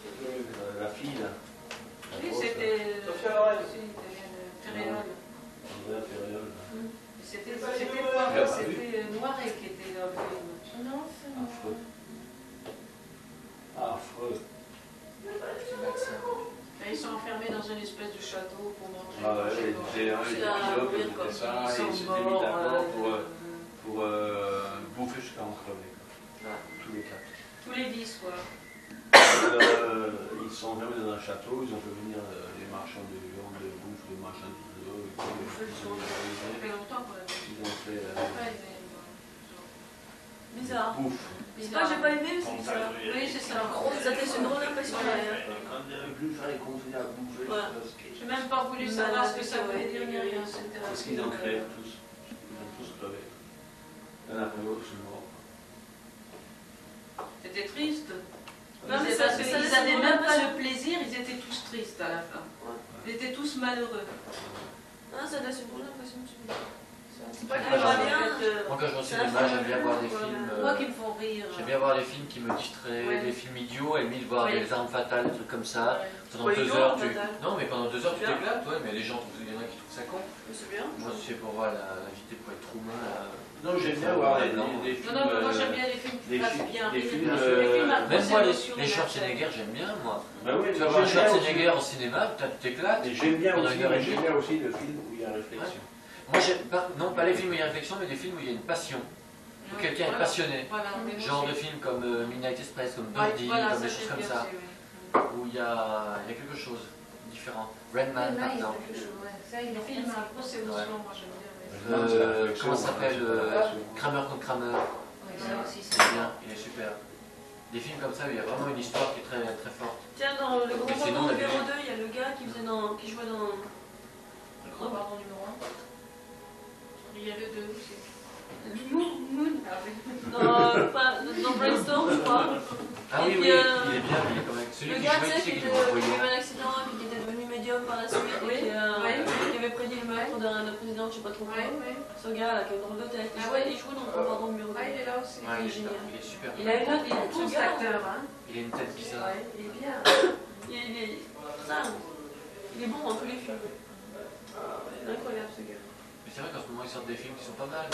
Speaker 5: la fille là. La
Speaker 7: Oui,
Speaker 5: grosse, là.
Speaker 7: c'était.
Speaker 4: Sophia Loren.
Speaker 7: aussi italienne, Ferréole.
Speaker 5: Andrea Ferriol.
Speaker 7: C'était quoi? C'était Noiret qui était dans le film.
Speaker 6: Non, c'est
Speaker 5: Affreux. Affreux.
Speaker 2: C'est malsain.
Speaker 7: Et ils sont enfermés dans une espèce de château pour manger.
Speaker 5: Ah ouais,
Speaker 7: je sais pas.
Speaker 5: c'était un
Speaker 1: C'est
Speaker 5: épisode,
Speaker 1: un
Speaker 5: c'était
Speaker 1: comme
Speaker 5: ça,
Speaker 7: Ils
Speaker 5: et
Speaker 7: sont
Speaker 5: c'était mis
Speaker 7: morts,
Speaker 5: d'accord pour
Speaker 7: euh,
Speaker 5: bouffer jusqu'à en crever. Quoi. Tous les quatre.
Speaker 7: tous les 10, quoi.
Speaker 5: Ils sont enfermés dans un château, ils ont fait venir les marchands de viande, de bouffe, de marchandises.
Speaker 7: Ça fait longtemps qu'on l'a vu.
Speaker 5: Ils ont fait
Speaker 7: Ouais, mais,
Speaker 1: Bizarre.
Speaker 5: bouffe.
Speaker 1: C'est pas que j'ai pas aimé, mais c'est bizarre.
Speaker 7: Oui, c'est ça.
Speaker 1: Ça te laisse une drôle d'impression derrière.
Speaker 5: Quand il n'y avait plus, il fallait continuer à bouffer.
Speaker 1: Ouais.
Speaker 7: J'ai même pas voulu savoir ce que ça voulait dire ni rien. C'était
Speaker 5: Parce qu'ils en crèvent tous. Ils ont tous crevé. L'un après l'autre, ils sont morts.
Speaker 7: T'étais triste.
Speaker 1: Non, mais
Speaker 7: C'est
Speaker 1: ça-
Speaker 7: parce
Speaker 1: ça
Speaker 7: qu'ils
Speaker 1: laisse
Speaker 7: n'avaient
Speaker 1: une
Speaker 7: même
Speaker 1: bonne
Speaker 7: pas
Speaker 1: impression.
Speaker 7: le plaisir, ils étaient tous tristes à la fin. Ils étaient tous malheureux.
Speaker 1: Ah, ça laisse une bonne impression.
Speaker 7: C'est pas
Speaker 2: grave. Moi, quand je vais au cinéma, j'aime bien voir des films.
Speaker 7: Moi qui me font rire.
Speaker 2: J'aime bien voir les films qui me distraient,
Speaker 7: Ouais.
Speaker 2: des films idiots, et limite voir
Speaker 7: Ouais.
Speaker 2: des armes fatales, des trucs comme ça. Pendant
Speaker 1: Ouais,
Speaker 2: 2
Speaker 1: idiot,
Speaker 2: heures,
Speaker 1: armes
Speaker 2: tu.
Speaker 1: fatales.
Speaker 2: Non, mais pendant 2 heures, tu
Speaker 1: Bien.
Speaker 2: t'éclates, ouais, mais les gens, il y en a qui trouvent ça con.
Speaker 1: C'est bien.
Speaker 2: Moi, c'est pour voir la vitesse pour être Truman.
Speaker 5: Non, j'aime bien voir des
Speaker 7: Non,
Speaker 5: films.
Speaker 7: non, mais moi j'aime bien les films qui
Speaker 5: des
Speaker 7: fassent
Speaker 5: films-
Speaker 7: bien
Speaker 5: des
Speaker 7: rire.
Speaker 5: films,
Speaker 7: Les films à
Speaker 2: Même
Speaker 7: grosse
Speaker 2: moi,
Speaker 7: émotion,
Speaker 2: les
Speaker 7: là,
Speaker 2: Schwarzenegger, j'aime bien, moi.
Speaker 5: Bah oui,
Speaker 2: Tu
Speaker 5: mais
Speaker 2: vas voir
Speaker 5: j'aime bien
Speaker 2: Schwarzenegger
Speaker 5: aussi-
Speaker 2: au cinéma, putain, tu t'éclates.
Speaker 5: mais j'aime bien
Speaker 2: pendant
Speaker 5: aussi,
Speaker 2: une heure et
Speaker 5: mais j'aime
Speaker 2: demie.
Speaker 5: bien aussi le film où il y a réflexion.
Speaker 2: Moi, j'aime pas, non, pas les films où il y a réflexion, mais des films où il y a une passion. Où
Speaker 7: Ouais,
Speaker 2: quelqu'un est
Speaker 7: voilà.
Speaker 2: passionné.
Speaker 7: Voilà, mais moi
Speaker 2: Genre de
Speaker 7: aussi.
Speaker 2: films comme Midnight Express, comme
Speaker 7: Ouais,
Speaker 2: Birdie,
Speaker 7: voilà,
Speaker 2: comme des
Speaker 7: ça,
Speaker 2: choses
Speaker 7: j'aime
Speaker 2: comme
Speaker 7: bien
Speaker 2: ça.
Speaker 7: aussi, oui.
Speaker 2: Où il y a quelque chose de différent. Redman, par exemple.
Speaker 7: Les films à grosse émotion, moi j'aime bien.
Speaker 2: Comment ça s'appelle Kramer contre Kramer. C'est bien, il est super. Des films comme ça où il y a vraiment une histoire qui est très, très forte.
Speaker 1: Tiens, dans le grand
Speaker 2: Mais sinon,
Speaker 1: pardon
Speaker 2: la
Speaker 1: numéro
Speaker 2: vie-
Speaker 1: 2, il y a le gars qui jouait dans. Le grand pardon numéro 1.
Speaker 7: Il y a le 2 aussi.
Speaker 1: Moon.
Speaker 7: Ah oui.
Speaker 1: Dans Brainstorm, je crois.
Speaker 2: Ah oui,
Speaker 1: Et
Speaker 2: oui,
Speaker 1: puis,
Speaker 2: il est bien, il est quand même. Celui
Speaker 1: Le
Speaker 2: qui
Speaker 1: gars,
Speaker 2: jouait,
Speaker 1: tu sais,
Speaker 2: qui
Speaker 1: qui
Speaker 2: c'est qui
Speaker 1: a
Speaker 2: joue
Speaker 1: eu
Speaker 2: voyant.
Speaker 1: un accident et puis qui était devenu médium par la suite et
Speaker 7: Oui,
Speaker 1: qui avait prédit le meurtre d'un président, je sais pas trop quoi.
Speaker 7: Oui, oui.
Speaker 1: Ce gars-là qui est dans le tête,
Speaker 7: Ah ouais.
Speaker 1: il joue dans le grand pardon numéro 2.
Speaker 7: Ah, il est là aussi.
Speaker 2: Ouais,
Speaker 1: il est
Speaker 2: il
Speaker 1: génial.
Speaker 2: est super.
Speaker 7: Il a une autre, il est tout
Speaker 1: gars.
Speaker 7: acteur, hein.
Speaker 2: Il a une tête bizarre.
Speaker 7: Ouais, il est bien.
Speaker 1: Il est ça. Il est bon dans tous les films. C'est incroyable ce gars.
Speaker 2: Mais c'est vrai qu'en ce moment, ils sortent des films qui sont pas mal.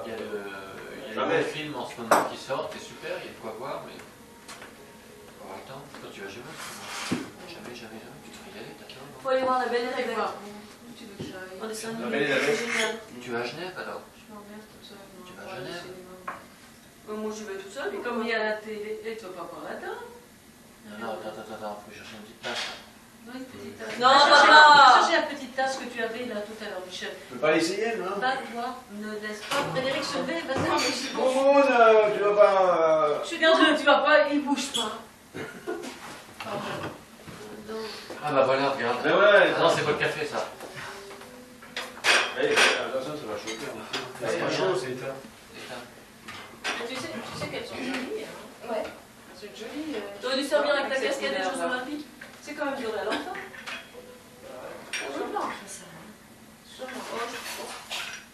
Speaker 2: Il y a
Speaker 5: Jamais.
Speaker 2: des films en ce moment qui sortent, c'est super, il y a de quoi voir, mais. Faut avoir le temps. Toi, tu vas jamais au cinéma. Jamais, jamais, jamais. Tu te fais y aller, t'as peur, non?
Speaker 1: Faut aller voir La Belle et la
Speaker 7: Allez
Speaker 1: Bête.
Speaker 7: voir. Où tu veux que j'aille?
Speaker 1: En dessin
Speaker 5: La
Speaker 1: animé,
Speaker 5: Belle et la
Speaker 1: c'est
Speaker 5: Bête.
Speaker 1: génial.
Speaker 2: Tu vas à Genève alors?
Speaker 7: Je m'emmerde tout seul.
Speaker 2: Tu vas à
Speaker 7: Voir le
Speaker 2: Genève?
Speaker 7: cinéma.
Speaker 1: Moi, je vais tout seul.
Speaker 7: Et comme il y a la télé, et tu vas pas voir là-dedans?
Speaker 2: Non, attends, faut chercher une petite place.
Speaker 7: Non, une petite tasse.
Speaker 1: Non,
Speaker 7: Cherchez-
Speaker 1: papa.
Speaker 7: cherchez la petite tasse que tu avais là tout à l'heure, Michel.
Speaker 5: Tu peux pas l'essayer, non?
Speaker 7: Va, toi, ne laisse pas Frédéric se lever, vas-y, mais c'est bon.
Speaker 5: Bon, tu vas pas.
Speaker 7: Je regarde, tu vas pas, il bouge pas.
Speaker 2: Ah bah voilà, regarde.
Speaker 5: Mais ouais,
Speaker 2: Ah non, c'est pas le café ça.
Speaker 5: attention, ça va choquer.
Speaker 4: C'est pas chaud, c'est éteint.
Speaker 7: Mais tu sais qu'elles sont jolies. Hein.
Speaker 6: Ouais.
Speaker 7: Elles sont jolies.
Speaker 1: T'aurais dû servir avec ta
Speaker 7: cette
Speaker 1: casquette des Jeux
Speaker 7: couleur-là.
Speaker 1: Olympiques.
Speaker 7: C'est quand même doré à l'enfant. Sûrement.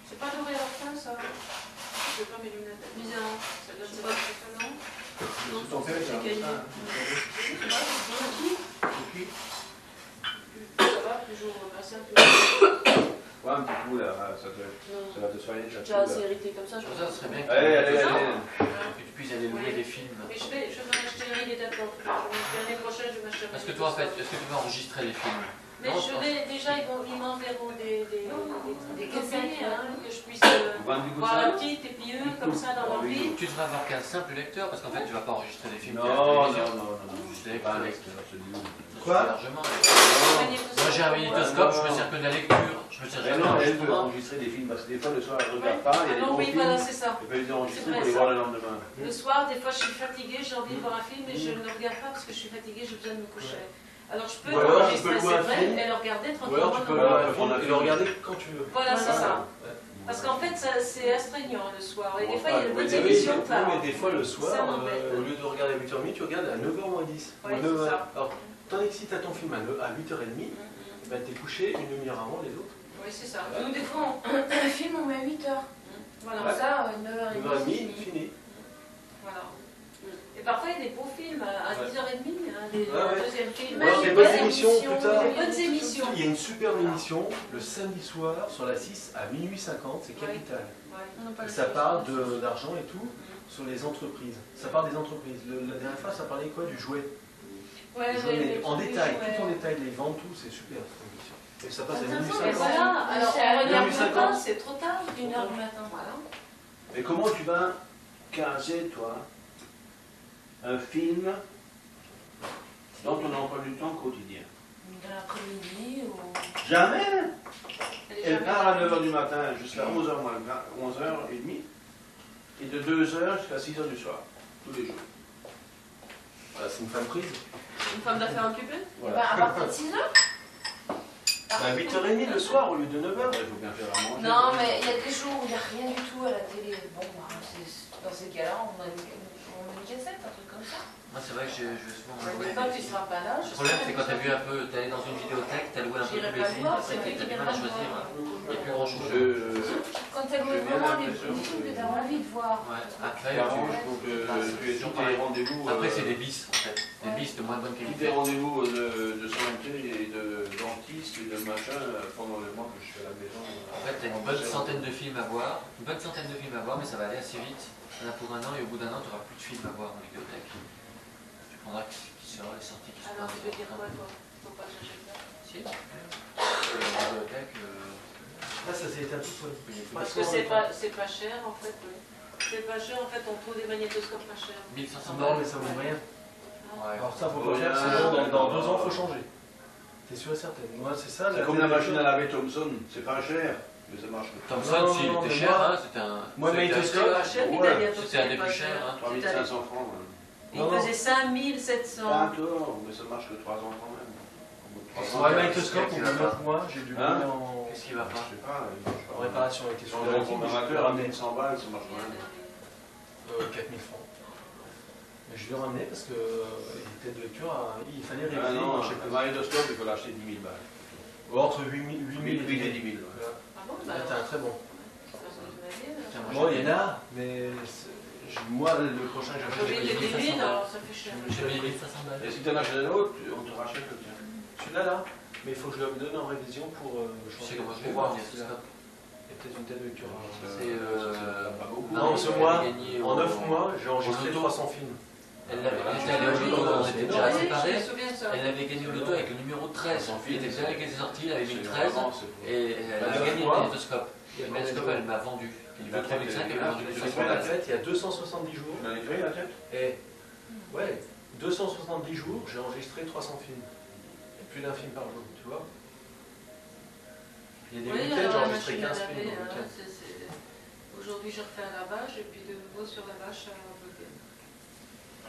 Speaker 7: C'est pas doré à l'enfant, ça. Je vais pas mes lunettes.
Speaker 1: Bizarre.
Speaker 7: Ça doit
Speaker 1: Je sais
Speaker 7: être
Speaker 1: pas.
Speaker 7: non.
Speaker 5: C'est ton père,
Speaker 1: C'est caillé.
Speaker 7: Ça va, toujours passer un peu.
Speaker 5: Ouais, un petit coup là, ça va te soigner.
Speaker 1: Je suis déjà assez irritée comme ça.
Speaker 2: Je pense que ça serait bien que
Speaker 5: Allez.
Speaker 2: tu puisses aller louer des films.
Speaker 7: Mais je vais m'acheter un lit d'accord. L'année prochaine, je vais m'acheter un
Speaker 2: Parce que
Speaker 7: lit
Speaker 2: toi, en fait,
Speaker 7: d'accord.
Speaker 2: est-ce que tu vas enregistrer les films?
Speaker 7: Mais
Speaker 2: Non,
Speaker 7: je l'ai déjà, ils m'enverront des
Speaker 6: cassettes,
Speaker 7: hein, que je puisse
Speaker 5: Vendre du
Speaker 7: voir la
Speaker 5: ça?
Speaker 7: petite et puis eux, comme ça, dans leur vie.
Speaker 2: Tu devrais avoir qu'un simple lecteur parce qu'en fait, tu vas pas enregistrer des films.
Speaker 5: Non,
Speaker 2: qui à la
Speaker 5: non,
Speaker 2: télévision.
Speaker 5: non.
Speaker 2: Juste avec
Speaker 5: Pas
Speaker 2: le
Speaker 5: un
Speaker 2: lecteur.
Speaker 5: lecteur, celui-là.
Speaker 2: Ça
Speaker 5: Quoi?
Speaker 2: suffit largement.
Speaker 7: Magnétoscope.
Speaker 2: Moi, j'ai un magnétoscope, je me sers que de la lecture. Je me sers
Speaker 5: Mais
Speaker 2: jamais
Speaker 5: non, elle veut
Speaker 2: d'enregistrement.
Speaker 5: enregistrer des films parce que des fois le soir elle
Speaker 7: Ouais.
Speaker 5: regarde pas, il y a des
Speaker 7: Non,
Speaker 5: gros
Speaker 7: oui,
Speaker 5: films.
Speaker 7: voilà, c'est ça.
Speaker 5: Elle peut les enregistrer
Speaker 7: C'est vrai,
Speaker 5: pour les
Speaker 7: ça.
Speaker 5: voir le lendemain.
Speaker 7: Le soir, des fois, je suis fatiguée, j'ai envie de voir un film et je ne le regarde pas parce que je suis fatiguée, j'ai besoin de me coucher. Alors je peux
Speaker 4: Ou alors, tu
Speaker 7: l'enregistrer,
Speaker 4: peux
Speaker 7: c'est
Speaker 4: louer un
Speaker 7: vrai,
Speaker 4: film.
Speaker 7: et le regarder
Speaker 4: Ou alors tu peux
Speaker 7: tranquillement.
Speaker 4: voir un film et le regarder quand tu veux.
Speaker 7: Voilà, c'est ça.
Speaker 4: Ouais.
Speaker 7: Parce qu'en fait, c'est astreignant le soir. Et des fois, il y a de bonnes
Speaker 4: Oui,
Speaker 7: émissions
Speaker 4: oui,
Speaker 7: par.
Speaker 4: mais des fois le
Speaker 7: Ça
Speaker 4: soir,
Speaker 7: m'embête.
Speaker 4: au lieu de regarder à 8h30, tu regardes à 9h moins 10.
Speaker 7: Ouais,
Speaker 4: ou 9h.
Speaker 7: c'est ça.
Speaker 4: Alors, tandis que si tu as ton film à 8h30, ben, t'es couché une demi-heure avant les autres.
Speaker 7: Oui, c'est ça. Nous, des fois, un film, on met à 8h. Voilà.
Speaker 4: Ouais.
Speaker 6: Ça, 9h30.
Speaker 4: 9h30, fini.
Speaker 7: Voilà. Et parfois, il y a des beaux films à
Speaker 4: Ouais.
Speaker 7: 10h30, un
Speaker 4: Ouais.
Speaker 7: deuxième film.
Speaker 4: Ou alors des
Speaker 7: Des
Speaker 4: bonnes émissions plus tard.
Speaker 7: Des bonnes émissions.
Speaker 4: Il y a une superbe émission le samedi soir sur la 6 à minuit 50, c'est Capital.
Speaker 7: Ouais.
Speaker 4: Et ça parle d'argent et tout sur les entreprises. Ça parle des entreprises. La dernière fois, ça parlait quoi? Du jouet.
Speaker 7: Ouais,
Speaker 4: Du jouet, mais en
Speaker 7: les
Speaker 4: détail,
Speaker 7: jouets.
Speaker 4: tout en détail, les ventes, tout, c'est super cette émission. Et ça passe à minuit
Speaker 7: Et
Speaker 4: 50.
Speaker 7: voilà, alors
Speaker 6: C'est
Speaker 7: on
Speaker 6: à
Speaker 7: regarde
Speaker 4: 1h50.
Speaker 7: pas, c'est trop tard, 1h du matin. Voilà.
Speaker 5: Mais comment tu vas caser, toi, un film dans ton emploi du temps quotidien?
Speaker 6: De l'après-midi ou.
Speaker 5: Jamais!
Speaker 7: Elle est
Speaker 5: Elle
Speaker 7: jamais
Speaker 5: part à
Speaker 7: là.
Speaker 5: 9h du matin jusqu'à 11h30 et de 2h jusqu'à 6h du soir, tous les jours.
Speaker 4: Voilà, c'est une femme prise.
Speaker 1: Une femme d'affaires occupée.
Speaker 6: Eh ben, à partir de 6h.
Speaker 5: Bah,
Speaker 4: 8h30 le soir au lieu de 9h.
Speaker 5: Il faut bien faire à manger.
Speaker 6: Non, mais il y a des jours où il n'y a rien du tout à la télé. Bon, bah, dans ces cas-là, on a une cassette, un truc comme ça.
Speaker 2: Moi, c'est vrai que je vais souvent
Speaker 6: Je
Speaker 2: louer.
Speaker 6: dis pas que tu seras pas là.
Speaker 2: Le problème, c'est quand t'as vu un peu, t'es allé dans une vidéothèque, t'as loué un peu
Speaker 6: J'irai
Speaker 2: tous
Speaker 6: pas
Speaker 2: les
Speaker 6: le
Speaker 2: films,
Speaker 6: voir,
Speaker 2: après
Speaker 6: c'est vrai
Speaker 2: t'as
Speaker 6: qu'il
Speaker 2: du
Speaker 6: y a
Speaker 2: mal à
Speaker 6: pas de
Speaker 2: choisir.
Speaker 6: voir.
Speaker 2: Il n'y a plus grand chose.
Speaker 6: Quand tu as loué
Speaker 5: j'ai bien
Speaker 6: vraiment les
Speaker 5: l'impression
Speaker 6: films que
Speaker 5: que-
Speaker 6: tu as envie de voir.
Speaker 2: Ouais. Après,
Speaker 5: Tu arranges pour que tu aies tous tes rendez-vous.
Speaker 2: après c'est des bis en fait. Des bis de moins bonne
Speaker 5: Tous
Speaker 2: qualité.
Speaker 5: tes rendez-vous de santé et de dentiste et de machin pendant le mois que je suis à la maison.
Speaker 2: En fait, t'as une bonne centaine de films à voir. Une bonne centaine de films à voir, mais ça va aller assez vite. Il y en a pour un an et au bout d'un an, tu n'auras plus de films à voir en vidéothèque. Tu prendras qui sera les sorties qui seront.
Speaker 6: Alors tu veux dire quoi toi? Faut pas chercher ça.
Speaker 2: Si. La bibliothèque.
Speaker 4: Là, ça s'est éteint tout seul.
Speaker 7: Parce que c'est pas cher en fait, oui. C'est pas cher, en fait, on trouve des magnétoscopes pas chers.
Speaker 2: 1500
Speaker 4: Non, mais ça vaut rien.
Speaker 2: Ouais.
Speaker 4: Alors ça, faut pas faire, sinon dans 2 ans, faut changer. T'es sûr et certain. Moi, c'est ça.
Speaker 5: C'est comme la machine à laver Thomson, c'est pas cher, mais ça marche.
Speaker 2: Thomson,
Speaker 4: Non,
Speaker 2: si, il
Speaker 4: non,
Speaker 2: était
Speaker 4: mais
Speaker 2: cher,
Speaker 4: moi-
Speaker 2: hein, c'était un.
Speaker 4: moi,
Speaker 2: c'était
Speaker 4: magnétoscope,
Speaker 2: assez-
Speaker 7: Pas cher,
Speaker 5: Ouais,
Speaker 7: l'Italien,
Speaker 2: c'était un des plus chers, hein.
Speaker 5: 3500 francs.
Speaker 7: Il faisait 5700.
Speaker 5: Pas encore, mais ça marche que 3 ans quand même.
Speaker 4: Sur un magnétoscope, au bout de 9 mois, j'ai dû le
Speaker 5: Hein
Speaker 4: mettre en
Speaker 2: Qu'est-ce qui va pas?
Speaker 5: Je sais pas, il marche pas.
Speaker 4: en réparation. Il était sur
Speaker 5: Changer
Speaker 4: le
Speaker 5: un consommateur à 1100 balles, ça marche quand même.
Speaker 4: 4000 francs. Mais je l'ai ramené parce que il était de lecture, il fallait
Speaker 5: Ah
Speaker 4: réviser.
Speaker 5: non,
Speaker 4: il marchait
Speaker 5: un
Speaker 4: pas.
Speaker 5: magnétoscope, il faut l'acheter 10 000 balles.
Speaker 4: Entre 8000 et
Speaker 5: 8 000 et
Speaker 4: 10 000.
Speaker 5: 10 000. ouais.
Speaker 4: Voilà.
Speaker 7: Ah bon,
Speaker 4: Là, t'as un très bon.
Speaker 2: Tiens, moi,
Speaker 4: Bon, il y en a, mais moi, le prochain que
Speaker 7: Faut
Speaker 4: j'achète,
Speaker 7: vite des 1000, alors ça fait cher.
Speaker 2: j'ai payé 1500 balles.
Speaker 5: Et si tu en achètes un autre, on te rachète le tien.
Speaker 4: celui-là, là, mais il faut que je le donne en révision pour
Speaker 2: Tu sais
Speaker 4: changer.
Speaker 2: comment je
Speaker 4: Pour
Speaker 2: vais
Speaker 4: voir
Speaker 2: voir,
Speaker 4: si il y a peut-être une telle lecture.
Speaker 2: C'est,
Speaker 5: pas beaucoup.
Speaker 4: Non, ce mois,
Speaker 2: gagné
Speaker 4: en 9 mois, j'ai enregistré
Speaker 2: loto.
Speaker 4: 300 films.
Speaker 2: Elle l'avait allée au loto, on était déjà
Speaker 7: Oui, je
Speaker 2: séparés.
Speaker 7: me souviens de ça.
Speaker 2: Elle avait gagné au loto avec le numéro 13. Il était déjà avec les sorties, elle avait mis le 13
Speaker 5: Et
Speaker 2: et elle
Speaker 4: Bah,
Speaker 2: a gagné le
Speaker 4: fois.
Speaker 2: magnétoscope. Le magnétoscope, elle m'a vendu. Il veut 3500, elle m'a vendu
Speaker 4: J'ai
Speaker 2: 200
Speaker 4: fait la
Speaker 2: balles.
Speaker 4: fête il y a 270 jours.
Speaker 5: tu l'as nettoyé la tête?
Speaker 4: Et ouais, 270 jours, j'ai enregistré 300 films. Et plus d'un film par jour, tu vois. Il y a des
Speaker 7: Oui,
Speaker 4: week-ends, j'ai
Speaker 7: alors la
Speaker 4: enregistré
Speaker 7: machine à
Speaker 4: 15 films.
Speaker 7: laver,
Speaker 4: dans le week-end.
Speaker 7: aujourd'hui je refais un lavage et puis de nouveau sur la vache à bloquer.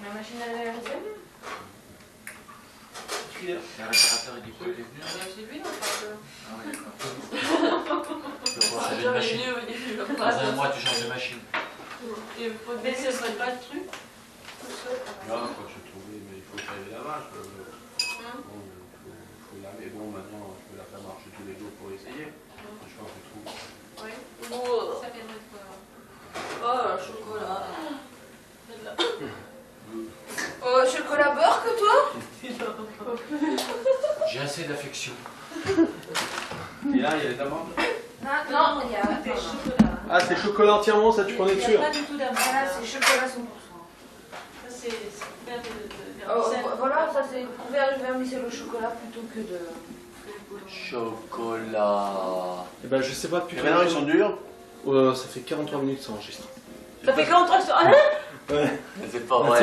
Speaker 6: La machine à laver ancienne.
Speaker 2: Le réparateur, il dit quoi, t'es venu?
Speaker 7: C'est lui, on parle.
Speaker 2: Ah ouais, d'accord. Je vais pouvoir changer de machine. Dans un mois, tu changes de machine.
Speaker 7: Mais ce serait pas le truc.
Speaker 5: Non, faut que je trouve, mais il faut changer la vache. Bon, il faut laver. Bon, maintenant, je peux la faire marcher tous les jours pour essayer. Je pense que je trouve.
Speaker 7: Oui.
Speaker 1: Oh,
Speaker 7: Ça viendrait de quoi alors?
Speaker 1: oh, le chocolat.
Speaker 6: Oh, chocolat beurre que toi?
Speaker 2: J'ai assez d'affection.
Speaker 5: Et là, il y a les amandes.
Speaker 6: Non, il y a.
Speaker 7: Des chocolats.
Speaker 4: Ah, c'est chocolat entièrement, ça tu
Speaker 7: Il n'y a pas du tout d'amandes.
Speaker 6: Voilà, c'est chocolat 100%.
Speaker 7: Ça, c'est couvert de
Speaker 6: Oh,
Speaker 7: vermicelle.
Speaker 6: voilà, ça c'est couvert de vermicelle au chocolat plutôt que de.
Speaker 2: Chocolat.
Speaker 4: Eh ben, je sais pas depuis
Speaker 5: Et maintenant, ils sont durs.
Speaker 4: ça fait 43 minutes que ça enregistre.
Speaker 7: Ça fait 43 sur. Ah,
Speaker 4: Ouais.
Speaker 2: C'est pas vrai.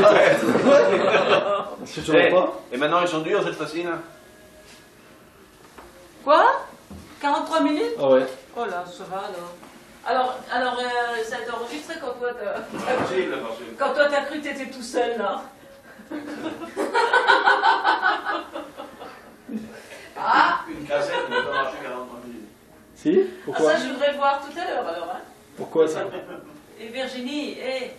Speaker 4: Si tu vois pas.
Speaker 5: Et maintenant, ils sont durs cette fois-ci, là.
Speaker 7: quoi 43 minutes?
Speaker 4: Ah ouais.
Speaker 7: Oh là, ça va alors ça a été enregistré quand toi t'as.
Speaker 5: Impossible, parce que.
Speaker 7: Quand toi t'as cru que t'étais tout seul là.
Speaker 6: Ah!
Speaker 5: Une cassette ne peut pas marcher 43 minutes.
Speaker 4: Si?
Speaker 7: Ah
Speaker 4: Pourquoi?
Speaker 7: ça je voudrais le voir tout à l'heure alors. Hein.
Speaker 4: Pourquoi ça?
Speaker 7: Et Virginie, hé.